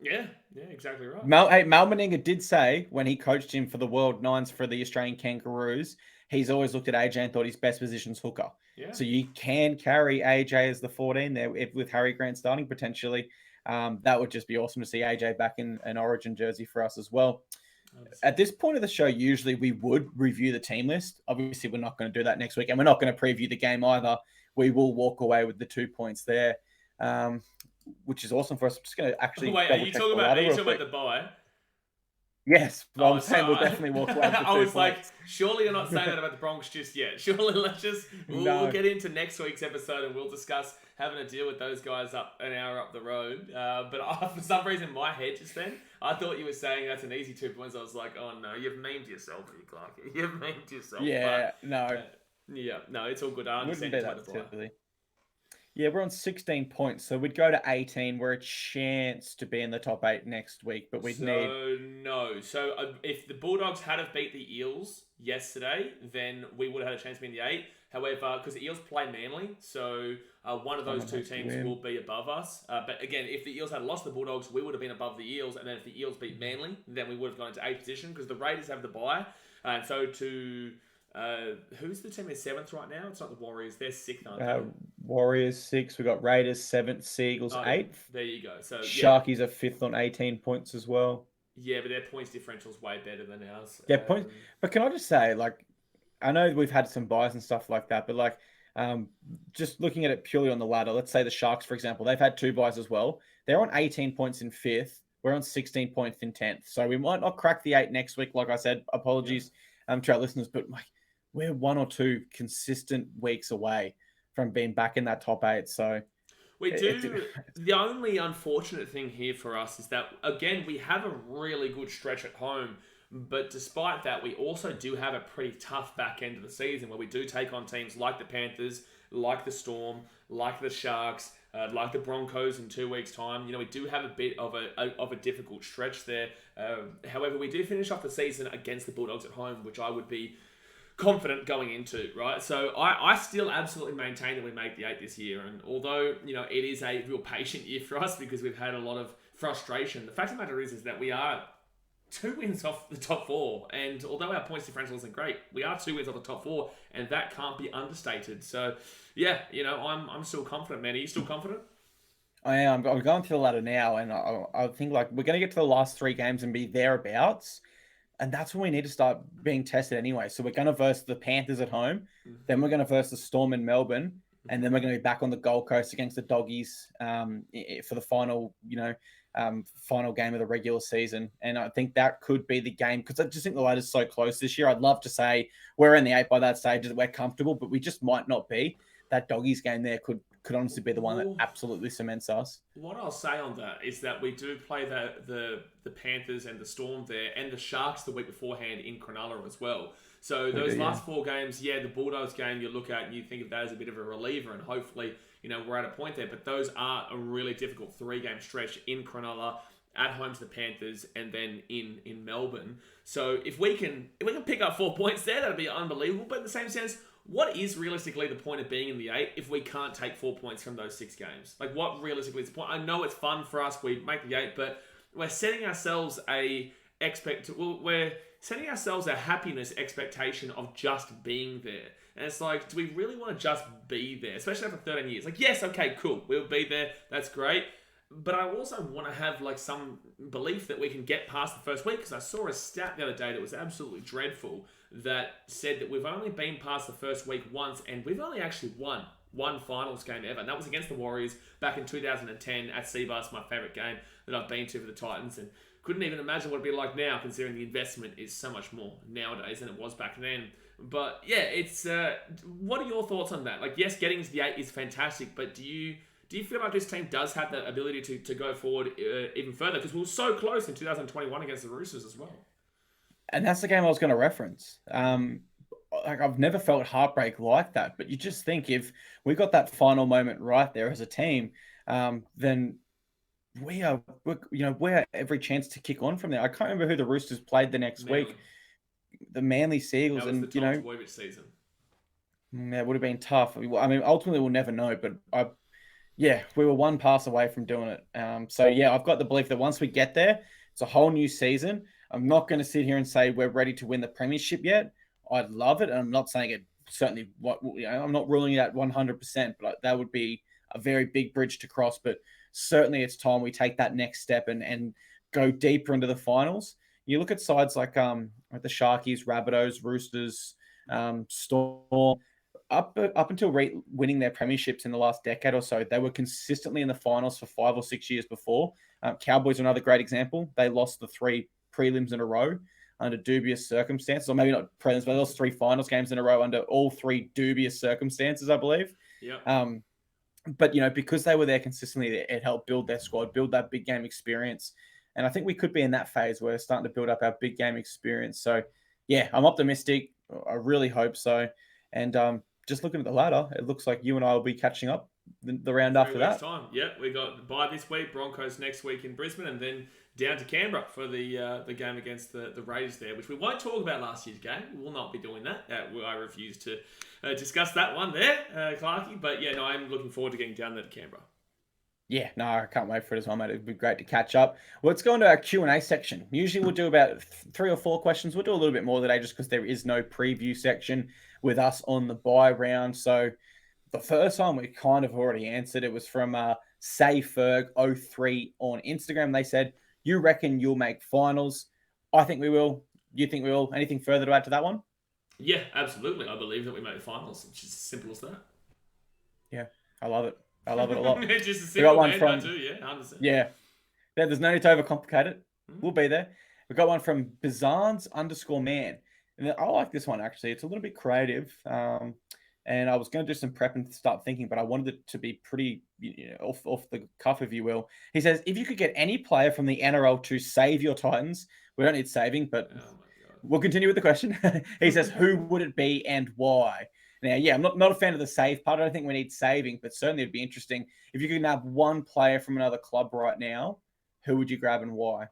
Yeah, exactly right. Mal Meninga did say when he coached him for the World Nines for the Australian Kangaroos, he's always looked at AJ and thought his best position's hooker. Yeah. So you can carry AJ as the 14 there with Harry Grant starting potentially. That would just be awesome to see AJ back in an Origin jersey for us as well. At this point of the show, usually we would review the team list. Obviously, we're not going to do that next week, and we're not going to preview the game either. We will walk away with the 2 points there, which is awesome for us. I'm just going to actually wait. Are you talking about the bye? Yes, Oh, I'm saying we'll definitely walk away with the 2 I was points. like, surely you're not saying that about the Bronx just yet. Surely we'll No. get into next week's episode and we'll discuss having to deal with those guys up an hour up the road. But for some reason, in my head just then, I thought you were saying that's an easy 2 points. I was like, oh no, you've memed yourself here, Clarkey. You've memed yourself. Yeah, But, no. yeah, no, it's all good. I Wouldn't understand be your that point of view. silly. Yeah, we're on 16 points, so we'd go to 18. We're a chance to be in the top 8 next week, but we'd need... No. So if the Bulldogs had have beat the Eels yesterday, then we would have had a chance to be in the 8. However, because the Eels play Manly, so one of those two teams will be above us. But again, if the Eels had lost the Bulldogs, we would have been above the Eels. And then if the Eels beat Manly, then we would have gone into 8th position because the Raiders have the bye. And so to... who's the team in 7th right now? It's not the Warriors. They're 6th, aren't they? Warriors 6. We got Raiders 7th, Seagulls 8th. There you go. So Sharkies are 5th on 18 points as well. Yeah, but their points differential's way better than ours. Yeah, points. But can I just say, like, I know we've had some buys and stuff like that, but like, just looking at it purely on the ladder, let's say the Sharks, for example, they've had 2 buys as well. They're on 18 points in 5th. We're on 16 points in 10th. So we might not crack the 8 next week. Like I said, apologies to our listeners, but like, we're 1 or 2 consistent weeks away from being back in that top 8. So we do. The only unfortunate thing here for us is that, again, we have a really good stretch at home. But despite that, we also do have a pretty tough back end of the season where we do take on teams like the Panthers, like the Storm, like the Sharks, like the Broncos in 2 weeks' time. You know, we do have a bit of a difficult stretch there. However, we do finish off the season against the Bulldogs at home, which I would be confident going into, right? So I still absolutely maintain that we make the 8 this year. And although, you know, it is a real patient year for us because we've had a lot of frustration, the fact of the matter is that we are 2 wins off the top 4. And although our points differential isn't great, we are 2 wins off the top 4, and that can't be understated. So, yeah, you know, I'm still confident, man. Are you still confident? I am. I'm going through the ladder now, and I think like we're going to get to the last 3 games and be thereabouts. And that's when we need to start being tested anyway. So we're going to verse the Panthers at home. Then we're going to verse the Storm in Melbourne. And then we're going to be back on the Gold Coast against the Doggies for the final, final game of the regular season. And I think that could be the game because I just think the ladder's so close this year. I'd love to say we're in the 8 by that stage that we're comfortable, but we just might not be. That Doggies game there could honestly be the one that absolutely cements us. What I'll say on that is that we do play the Panthers and the Storm there and the Sharks the week beforehand in Cronulla as well. So those last 4 games, the Bulldogs game you look at and you think of that as a bit of a reliever and hopefully, we're at a point there. But those are a really difficult 3-game stretch in Cronulla, at home to the Panthers, and then in Melbourne. So if we can pick up 4 points there, that'd be unbelievable. But in the same sense, what is realistically the point of being in the 8 if we can't take 4 points from those 6 games? Like, what realistically is the point? I know it's fun for us. We make the 8, but we're setting ourselves we're setting ourselves a happiness expectation of just being there. And it's like, do we really want to just be there? Especially after 13 years. Like, yes, okay, cool. We'll be there. That's great. But I also want to have like some belief that we can get past the first week, because I saw a stat the other day that was absolutely dreadful that said that we've only been past the first week once, and we've only actually won one finals game ever, and that was against the Warriors back in 2010 at Cbus, my favourite game that I've been to for the Titans, and couldn't even imagine what it'd be like now, considering the investment is so much more nowadays than it was back then. But yeah, it's what are your thoughts on that? Like, yes, getting to the 8 is fantastic, but do you feel like this team does have the ability to go forward even further? Because we were so close in 2021 against the Roosters as well. And that's the game I was going to reference. Like, I've never felt heartbreak like that. But you just think if we got that final moment right there as a team, then we have every chance to kick on from there. I can't remember who the Roosters played the next week. The Manly Seagulls. That was the Tom Boyvich season. Yeah, it would have been tough. I mean, ultimately we'll never know. But we were one pass away from doing it. I've got the belief that once we get there, it's a whole new season. I'm not going to sit here and say we're ready to win the premiership yet. I'd love it, and I'm not saying it certainly. I'm not ruling it out 100%, but that would be a very big bridge to cross. But certainly, it's time we take that next step and go deeper into the finals. You look at sides like the Sharkies, Rabbitohs, Roosters, Storm. Up until winning their premierships in the last decade or so, they were consistently in the finals for 5 or 6 years before. Cowboys are another great example. They lost the 3 prelims in a row under dubious circumstances, or maybe not prelims, but those 3 finals games in a row under all 3 dubious circumstances, I believe. Yeah. But, because they were there consistently, it helped build their squad, build that big game experience. And I think we could be in that phase where we're starting to build up our big game experience. So, yeah, I'm optimistic. I really hope so. And just looking at the ladder, it looks like you and I will be catching up the round after that. Time. Yeah, we got the bye this week, Broncos next week in Brisbane, and then down to Canberra for the game against the Raiders there, which we won't talk about last year's game. We will not be doing that. I refuse to discuss that one there, Clarkey. But yeah, no, I'm looking forward to getting down there to Canberra. Yeah, no, I can't wait for it as well, mate. It'd be great to catch up. Well, let's go into our Q&A section. Usually we'll do about 3 or 4 questions. We'll do a little bit more today just because there is no preview section with us on the bye round. So the first one we kind of already answered. It was from SayFerg03 on Instagram. They said, you reckon you'll make finals? I think we will. You think we will? Anything further to add to that one? Yeah, absolutely. I believe that we make the finals. It's just as simple as that. Yeah, I love it. I love it a lot. It's just a simple one from, too, yeah, 100%. Yeah. There's no need to overcomplicate it. We'll be there. We've got one from Bizarnes_man. And I like this one, actually. It's a little bit creative. And I was going to do some prep and start thinking, but I wanted it to be pretty off the cuff, if you will. He says, if you could get any player from the NRL to save your Titans, we don't need saving, but we'll continue with the question. He says, who would it be and why? Now, yeah, I'm not a fan of the save part. I don't think we need saving, but certainly it'd be interesting. If you could have one player from another club right now, who would you grab and why?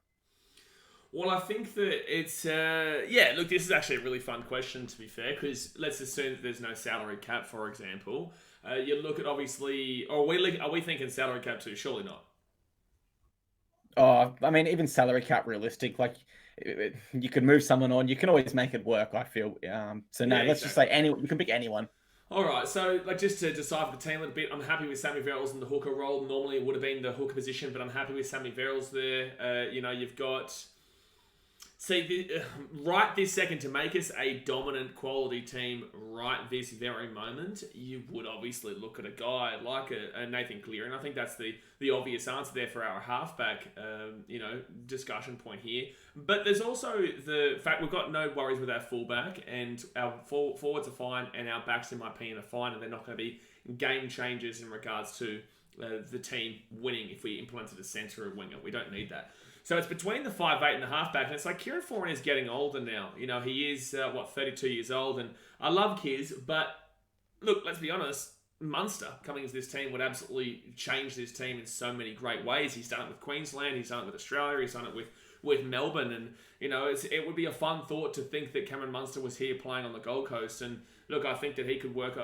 Well, I think that it's, look, this is actually a really fun question, to be fair, because let's assume that there's no salary cap, for example. You look at, obviously, are we thinking salary cap too? Surely not. Oh, I mean, even salary cap realistic, like, you could move someone on. You can always make it work, I feel. Let's just say anyone. You can pick anyone. All right, so just to decipher the team a little bit, I'm happy with Sammy Verrills in the hooker role. Normally it would have been the hooker position, but I'm happy with Sammy Verrills there. You've got... right this second, to make us a dominant quality team right this very moment, you would obviously look at a guy like a Nathan Cleary, and I think that's the obvious answer there for our halfback, discussion point here. But there's also the fact we've got no worries with our fullback, and our forwards are fine, and our backs, in my opinion, are fine, and they're not going to be game changers in regards to the team winning if we implemented a centre or winger. We don't need that. So it's between the 5'8" and the halfback, and it's like Kieran Foran is getting older now. He is, 32 years old, and I love Kiz, but look, let's be honest, Munster coming into this team would absolutely change this team in so many great ways. He's done it with Queensland, he's done it with Australia, he's done it with Melbourne, and, it would be a fun thought to think that Cameron Munster was here playing on the Gold Coast, and look, I think that he could work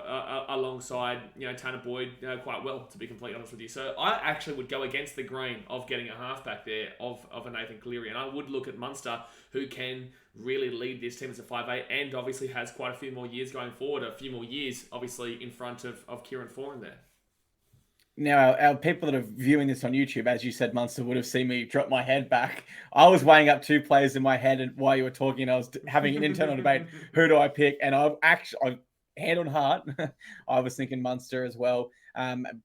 alongside, Tanah Boyd quite well, to be completely honest with you. So I actually would go against the grain of getting a halfback there of a Nathan Cleary. And I would look at Munster, who can really lead this team as a 5'8", and obviously has quite a few more years going forward, a few more years, obviously, in front of Kieran Foran there. Now, our people that are viewing this on YouTube, as you said, Munster, would have seen me drop my head back. I was weighing up 2 players in my head, and while you were talking, I was having an internal debate. Who do I pick? And I hand on heart, I was thinking Munster as well.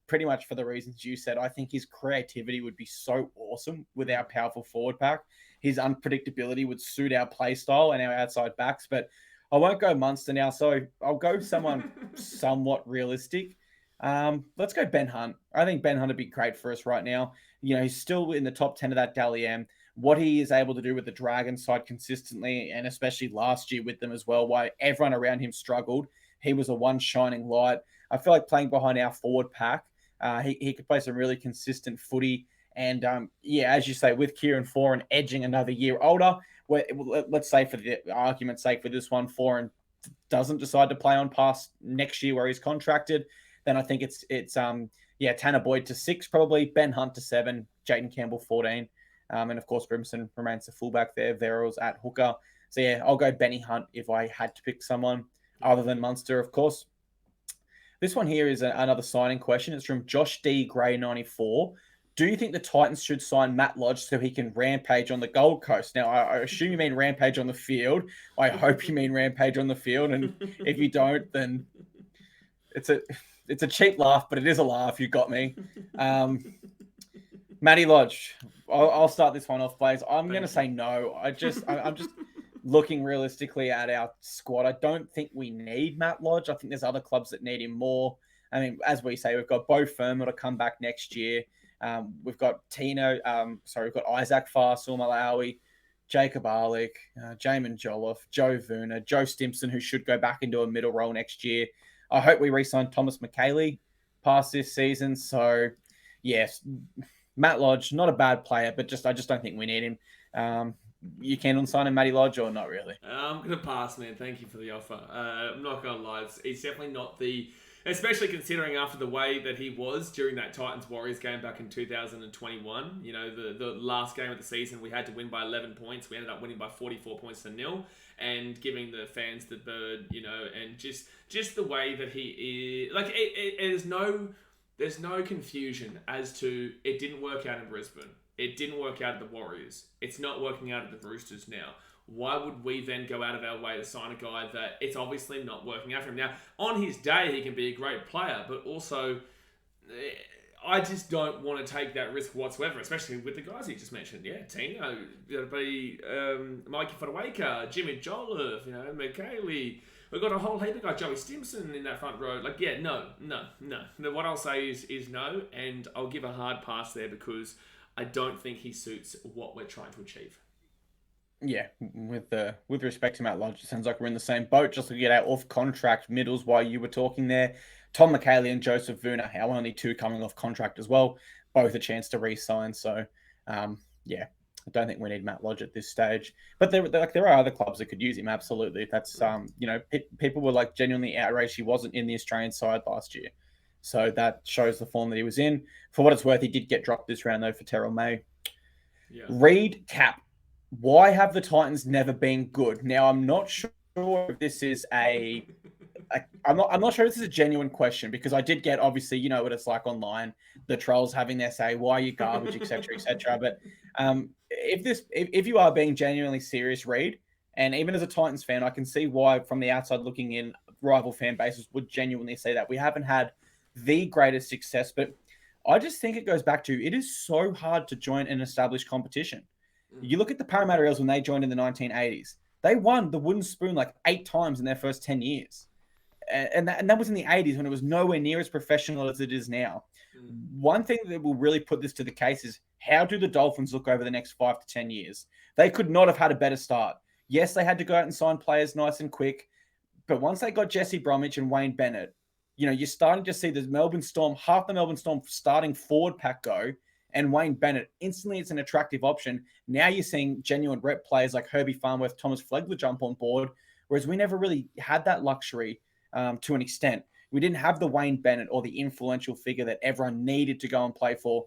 Pretty much for the reasons you said. I think his creativity would be so awesome with our powerful forward pack. His unpredictability would suit our play style and our outside backs. But I won't go Munster now, so I'll go someone somewhat realistic. Let's go Ben Hunt. I think Ben Hunt would be great for us right now. He's still in the top 10 of that Dally M. What he is able to do with the Dragon side consistently, and especially last year with them as well, while everyone around him struggled, he was a one shining light. I feel like playing behind our forward pack, he could play some really consistent footy. And as you say, with Kieran Foran edging another year older, let's say for the argument's sake for this one, Foran doesn't decide to play on past next year where he's contracted, then I think it's Tanah Boyd to 6 probably, Ben Hunt to 7, Jayden Campbell 14, and of course Brimson remains the fullback there, Verrills at hooker. So yeah, I'll go Benny Hunt if I had to pick someone other than Munster, of course. This one here is another signing question. It's from Josh D. Gray 94. Do you think the Titans should sign Matt Lodge so he can rampage on the Gold Coast? Now, I assume you mean rampage on the field. I hope you mean rampage on the field, and if you don't, then it's a cheap laugh, but it is a laugh. You got me. Matty Lodge. I'll start this one off, Blaze. I'm going to you. say no. I'm just looking realistically at our squad. I don't think we need Matt Lodge. I think there's other clubs that need him more. I mean, as we say, we've got Bo Firma to come back next year. We've got Tino. We've got Isaac Farsul, Malawi, Jacob Arlick, Jamin Jolliffe, Joe Vuna, Joe Stimson, who should go back into a middle role next year. I hope we re-sign Thomas McKaylee past this season. So, yes, Matt Lodge, not a bad player, but I just don't think we need him. You keen on signing Matty Lodge or not really? I'm going to pass, man. Thank you for the offer. I'm not going to lie. He's definitely not especially considering after the way that he was during that Titans-Warriors game back in 2021. You know, the last game of the season, we had to win by 11 points. We ended up winning by 44 points to 0 and giving the fans the bird, you know, and just the way that he is. Like, there's no confusion as to it didn't work out in Brisbane. It didn't work out at the Warriors. It's not working out at the Roosters now. Why would we then go out of our way to sign a guy that it's obviously not working out for him? Now, on his day, he can be a great player, but also I just don't want to take that risk whatsoever, especially with the guys he just mentioned. Yeah, Tino, Mikey Fodawaker, Jimmy Jolliffe, McKaylee. We've got a whole heap of guys, Joey Stimson in that front row. Like, yeah, no. What I'll say is no, and I'll give a hard pass there because I don't think he suits what we're trying to achieve. Yeah, with respect to Matt Lodge, it sounds like we're in the same boat. Just looking at our off-contract middles while you were talking there. Tom McKaylee and Joseph Vuna, our only two coming off contract as well. Both a chance to re-sign. So, I don't think we need Matt Lodge at this stage. But there are other clubs that could use him, absolutely. That's, people were like genuinely outraged he wasn't in the Australian side last year. So that shows the form that he was in. For what it's worth, he did get dropped this round, though, for Terrell May. Yeah. Reed Cap. Why have the Titans never been good? Now, I'm not sure if this is I'm not sure if this is a genuine question because I did get, obviously, you know what it's like online, the trolls having their say, why are you garbage, etc., etc. But if you are being genuinely serious, Reed, and even as a Titans fan, I can see why from the outside looking in, rival fan bases would genuinely say that we haven't had the greatest success. But I just think it goes back to it is so hard to join an established competition. You look at the Parramatta Eels when they joined in the 1980s. They won the wooden spoon like 8 times in their first 10 years. And that was in the 80s when it was nowhere near as professional as it is now. One thing that will really put this to the case is how do the Dolphins look over the next 5 to 10 years? They could not have had a better start. Yes, they had to go out and sign players nice and quick. But once they got Jesse Bromwich and Wayne Bennett, you're starting to see the Melbourne Storm, half the Melbourne Storm starting forward pack go. And Wayne Bennett, instantly it's an attractive option. Now you're seeing genuine rep players like Herbie Farnworth, Thomas Flegler jump on board, whereas we never really had that luxury to an extent. We didn't have the Wayne Bennett or the influential figure that everyone needed to go and play for.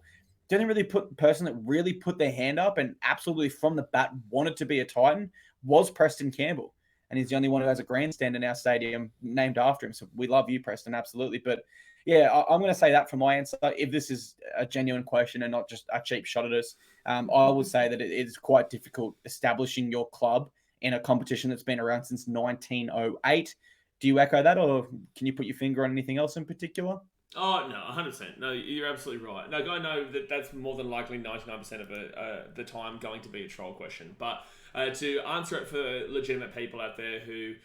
The only person that really put their hand up and absolutely from the bat wanted to be a Titan was Preston Campbell. And he's the only one who has a grandstand in our stadium named after him. So we love you, Preston, absolutely. But yeah, I'm going to say that for my answer. If this is a genuine question and not just a cheap shot at us, I will say that it is quite difficult establishing your club in a competition that's been around since 1908. Do you echo that, or can you put your finger on anything else in particular? Oh, no, 100%. No, you're absolutely right. No, I know that's more than likely 99% of the time going to be a troll question. But to answer it for legitimate people out there who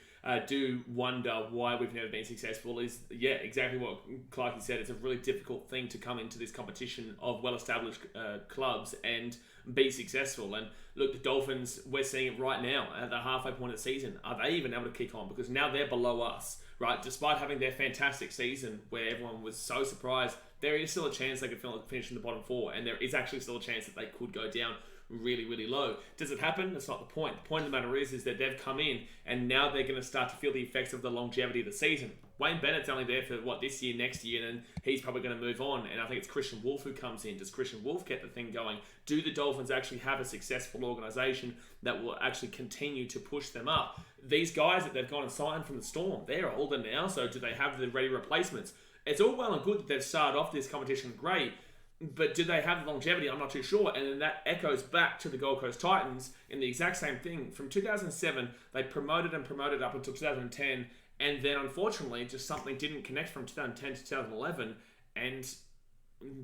do wonder why we've never been successful is, yeah, exactly what Clarkey said. It's a really difficult thing to come into this competition of well-established clubs and be successful. And look, the Dolphins, we're seeing it right now at the halfway point of the season. Are they even able to kick on? Because now they're below us, right? Despite having their fantastic season where everyone was so surprised, there is still a chance they could finish in the bottom 4. And there is actually still a chance that they could go down really, really low. Does it happen? That's not the point. The point of the matter is that they've come in and now they're going to start to feel the effects of the longevity of the season. Wayne Bennett's only there for this year, next year, and then he's probably going to move on. And I think it's Christian Wolf who comes in. Does Christian Wolf get the thing going? Do the Dolphins actually have a successful organisation that will actually continue to push them up? These guys that they've gone and signed from the Storm, they're older now, so do they have the ready replacements? It's all well and good that they've started off this competition great, but do they have the longevity? I'm not too sure. And then that echoes back to the Gold Coast Titans in the exact same thing. From 2007, they promoted up until 2010. And then, unfortunately, just something didn't connect from 2010 to 2011. And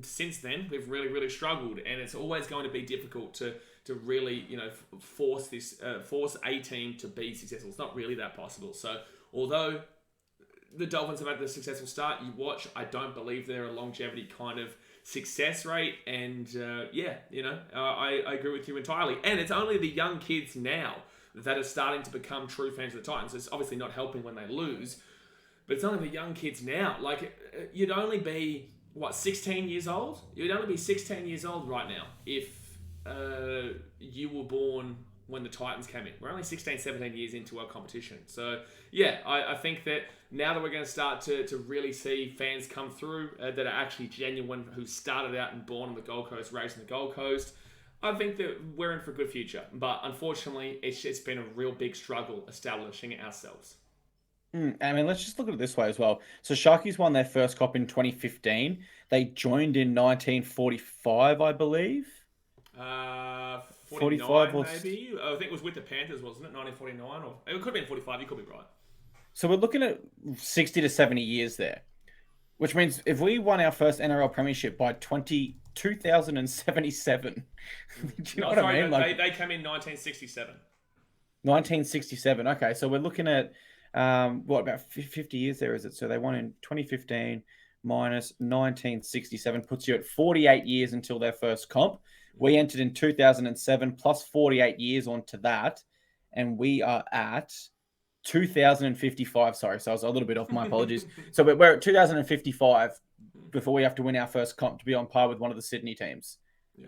since then, we've really, really struggled, and it's always going to be difficult to really, force a team to be successful. It's not really that possible. So, although the Dolphins have had a successful start, I don't believe they're a longevity kind of success rate, and I agree with you entirely. And it's only the young kids now that are starting to become true fans of the Titans. It's obviously not helping when they lose, but it's only the young kids now. Like, you'd only be 16 years old? You'd only be 16 years old right now if you were born when the Titans came in. We're only 16, 17 years into our competition. So, yeah, I think that now that we're going to start to really see fans come through that are actually genuine, who started out and born on the Gold Coast, raised on the Gold Coast, I think that we're in for a good future. But unfortunately, it's been a real big struggle establishing ourselves. I mean, let's just look at it this way as well. So Sharkies won their first Cop in 2015. They joined in 1945, I believe. 45 maybe. I think it was with the Panthers, wasn't it? 1949, or it could have been 45. You could be right. So we're looking at 60 to 70 years there, which means if we won our first NRL premiership by 2077, do you know what I mean? They came in 1967. 1967. Okay, so we're looking at about 50 years there, is it? So they won in 2015 minus 1967 puts you at 48 years until their first comp. We entered in 2007 plus 48 years onto that, and we are at 2055. Sorry, so I was a little bit off. My apologies. So we're at 2055 before we have to win our first comp to be on par with one of the Sydney teams. Yeah.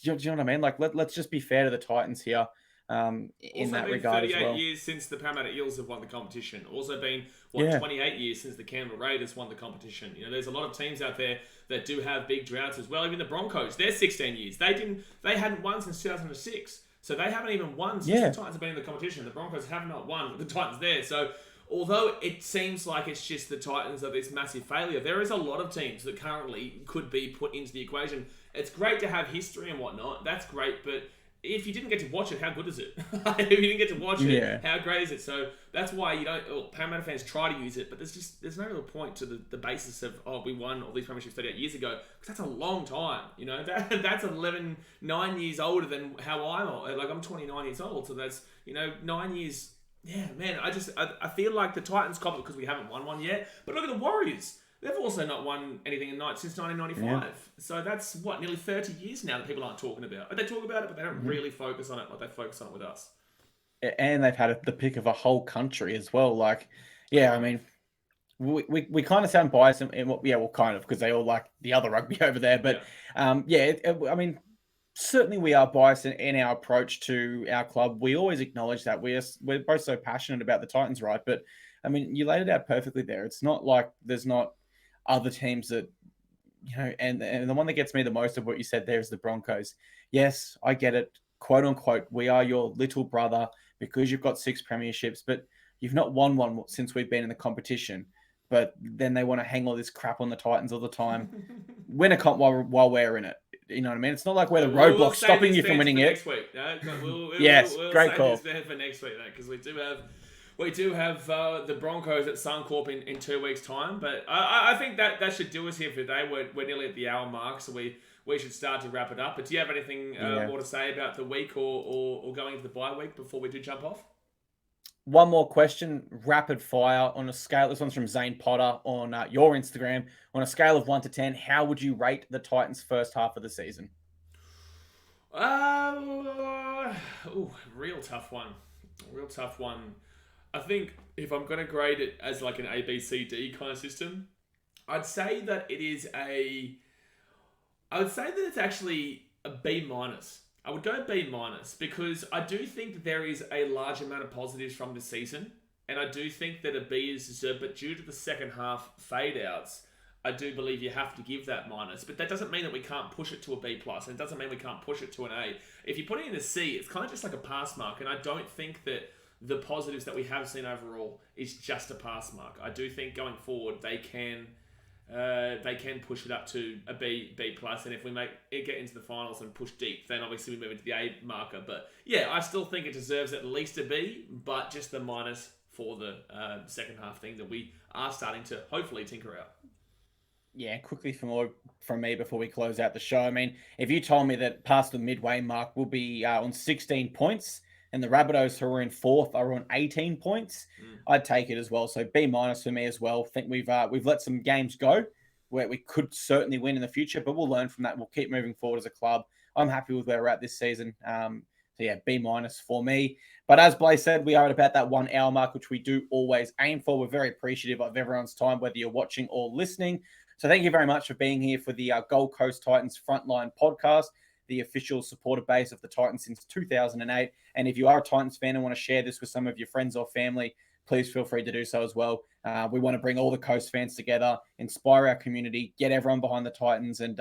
Do you know what I mean? Like, let's just be fair to the Titans here. In that regard as well. 38 years since the Parramatta Eels have won the competition. Also been 28 years since the Canberra Raiders won the competition. There's a lot of teams out there that do have big droughts as well. Even the Broncos, they're 16 years. They hadn't won since 2006, so they haven't even won since the Titans have been in the competition. The Broncos have not won with the Titans there. So although it seems like it's just the Titans are this massive failure, there is a lot of teams that currently could be put into the equation. It's great to have history and whatnot. That's great, but if you didn't get to watch it, how good is it? If you didn't get to watch it, how great is it? So that's why Parramatta fans try to use it, but there's no real point to the basis of, we won all these premierships 38 years ago, because that's a long time. That's 9 years older than how I'm 29 years old, so that's 9 years. Yeah, man, I feel like the Titans cop it because we haven't won one yet. But look at the Warriors. They've also not won anything in night since 1995. Yeah. So that's, nearly 30 years now that people aren't talking about. But they talk about it, but they don't really focus on it like they focus on it with us. And they've had the pick of a whole country as well. Like, yeah, I mean, we kind of sound biased. Kind of, because they all like the other rugby over there. But, I mean, certainly we are biased in our approach to our club. We always acknowledge that. We're both so passionate about the Titans, right? But, I mean, you laid it out perfectly there. It's not like there's not other teams that, and the one that gets me the most of what you said there is the Broncos. Yes, I get it. Quote unquote, we are your little brother because you've got 6 premierships, but you've not won one since we've been in the competition. But then they want to hang all this crap on the Titans all the time. Win a comp while we're in it. You know what I mean? It's not like we're the roadblock stopping you from winning it. Next week. We'll great call. For next week, because we do have the Broncos at Suncorp in 2 weeks' time. But I think that should do us here for today. We're nearly at the hour mark, so we should start to wrap it up. But do you have anything more to say about the week or going into the bye week before we do jump off? One more question, rapid fire on a scale. This one's from Zane Potter on your Instagram. On a scale of 1 to 10, how would you rate the Titans' first half of the season? Real tough one. I think if I'm going to grade it as like an A, B, C, D kind of system, I'd say that it's actually a B minus. I would go B minus because I do think that there is a large amount of positives from the season, and I do think that a B is deserved, but due to the second half fade outs, I do believe you have to give that minus. But that doesn't mean that we can't push it to a B plus, and it doesn't mean we can't push it to an A. If you put it in a C, it's kind of just like a pass mark, and I don't think that the positives that we have seen overall is just a pass mark. I do think going forward they can push it up to a B plus, and if we get into the finals and push deep, then obviously we move into the A marker. But yeah, I still think it deserves at least a B, but just the minus for the second half thing that we are starting to hopefully tinker out. Yeah, quickly from me before we close out the show. I mean, if you told me that past the midway mark we'll be on 16 points and the Rabbitohs who are in fourth are on 18 points, I'd take it as well. So B- for me as well. Think we've let some games go where we could certainly win in the future, but we'll learn from that. We'll keep moving forward as a club. I'm happy with where we're at this season. So yeah, B- for me. But as Blaze said, we are at about that 1 hour mark, which we do always aim for. We're very appreciative of everyone's time, whether you're watching or listening. So thank you very much for being here for the Gold Coast Titans Frontline Podcast, the official supporter base of the Titans since 2008. And if you are a Titans fan and want to share this with some of your friends or family, please feel free to do so as well. We want to bring all the Coast fans together, inspire our community, get everyone behind the Titans. And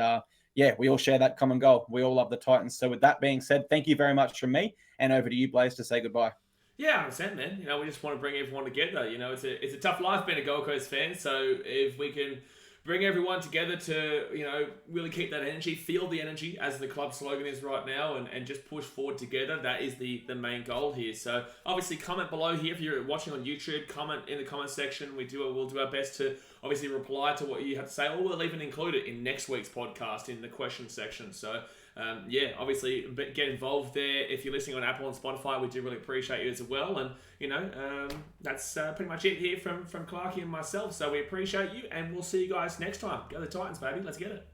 yeah, we all share that common goal. We all love the Titans. So with that being said, thank you very much from me. And over to you, Blaze, to say goodbye. Yeah, 100%, man. We just want to bring everyone together. It's a tough life being a Gold Coast fan. So if we can bring everyone together to, really keep that energy, feel the energy, as the club slogan is right now, and just push forward together. That is the main goal here. So obviously comment below here if you're watching on YouTube. Comment in the comment section. We'll do our best to obviously reply to what you have to say, or we'll even include it in next week's podcast in the question section. So obviously get involved there. If you're listening on Apple and Spotify, we do really appreciate you as well. And that's pretty much it here from Clarkey and myself. So we appreciate you, and we'll see you guys next time. Go the Titans, baby. Let's get it.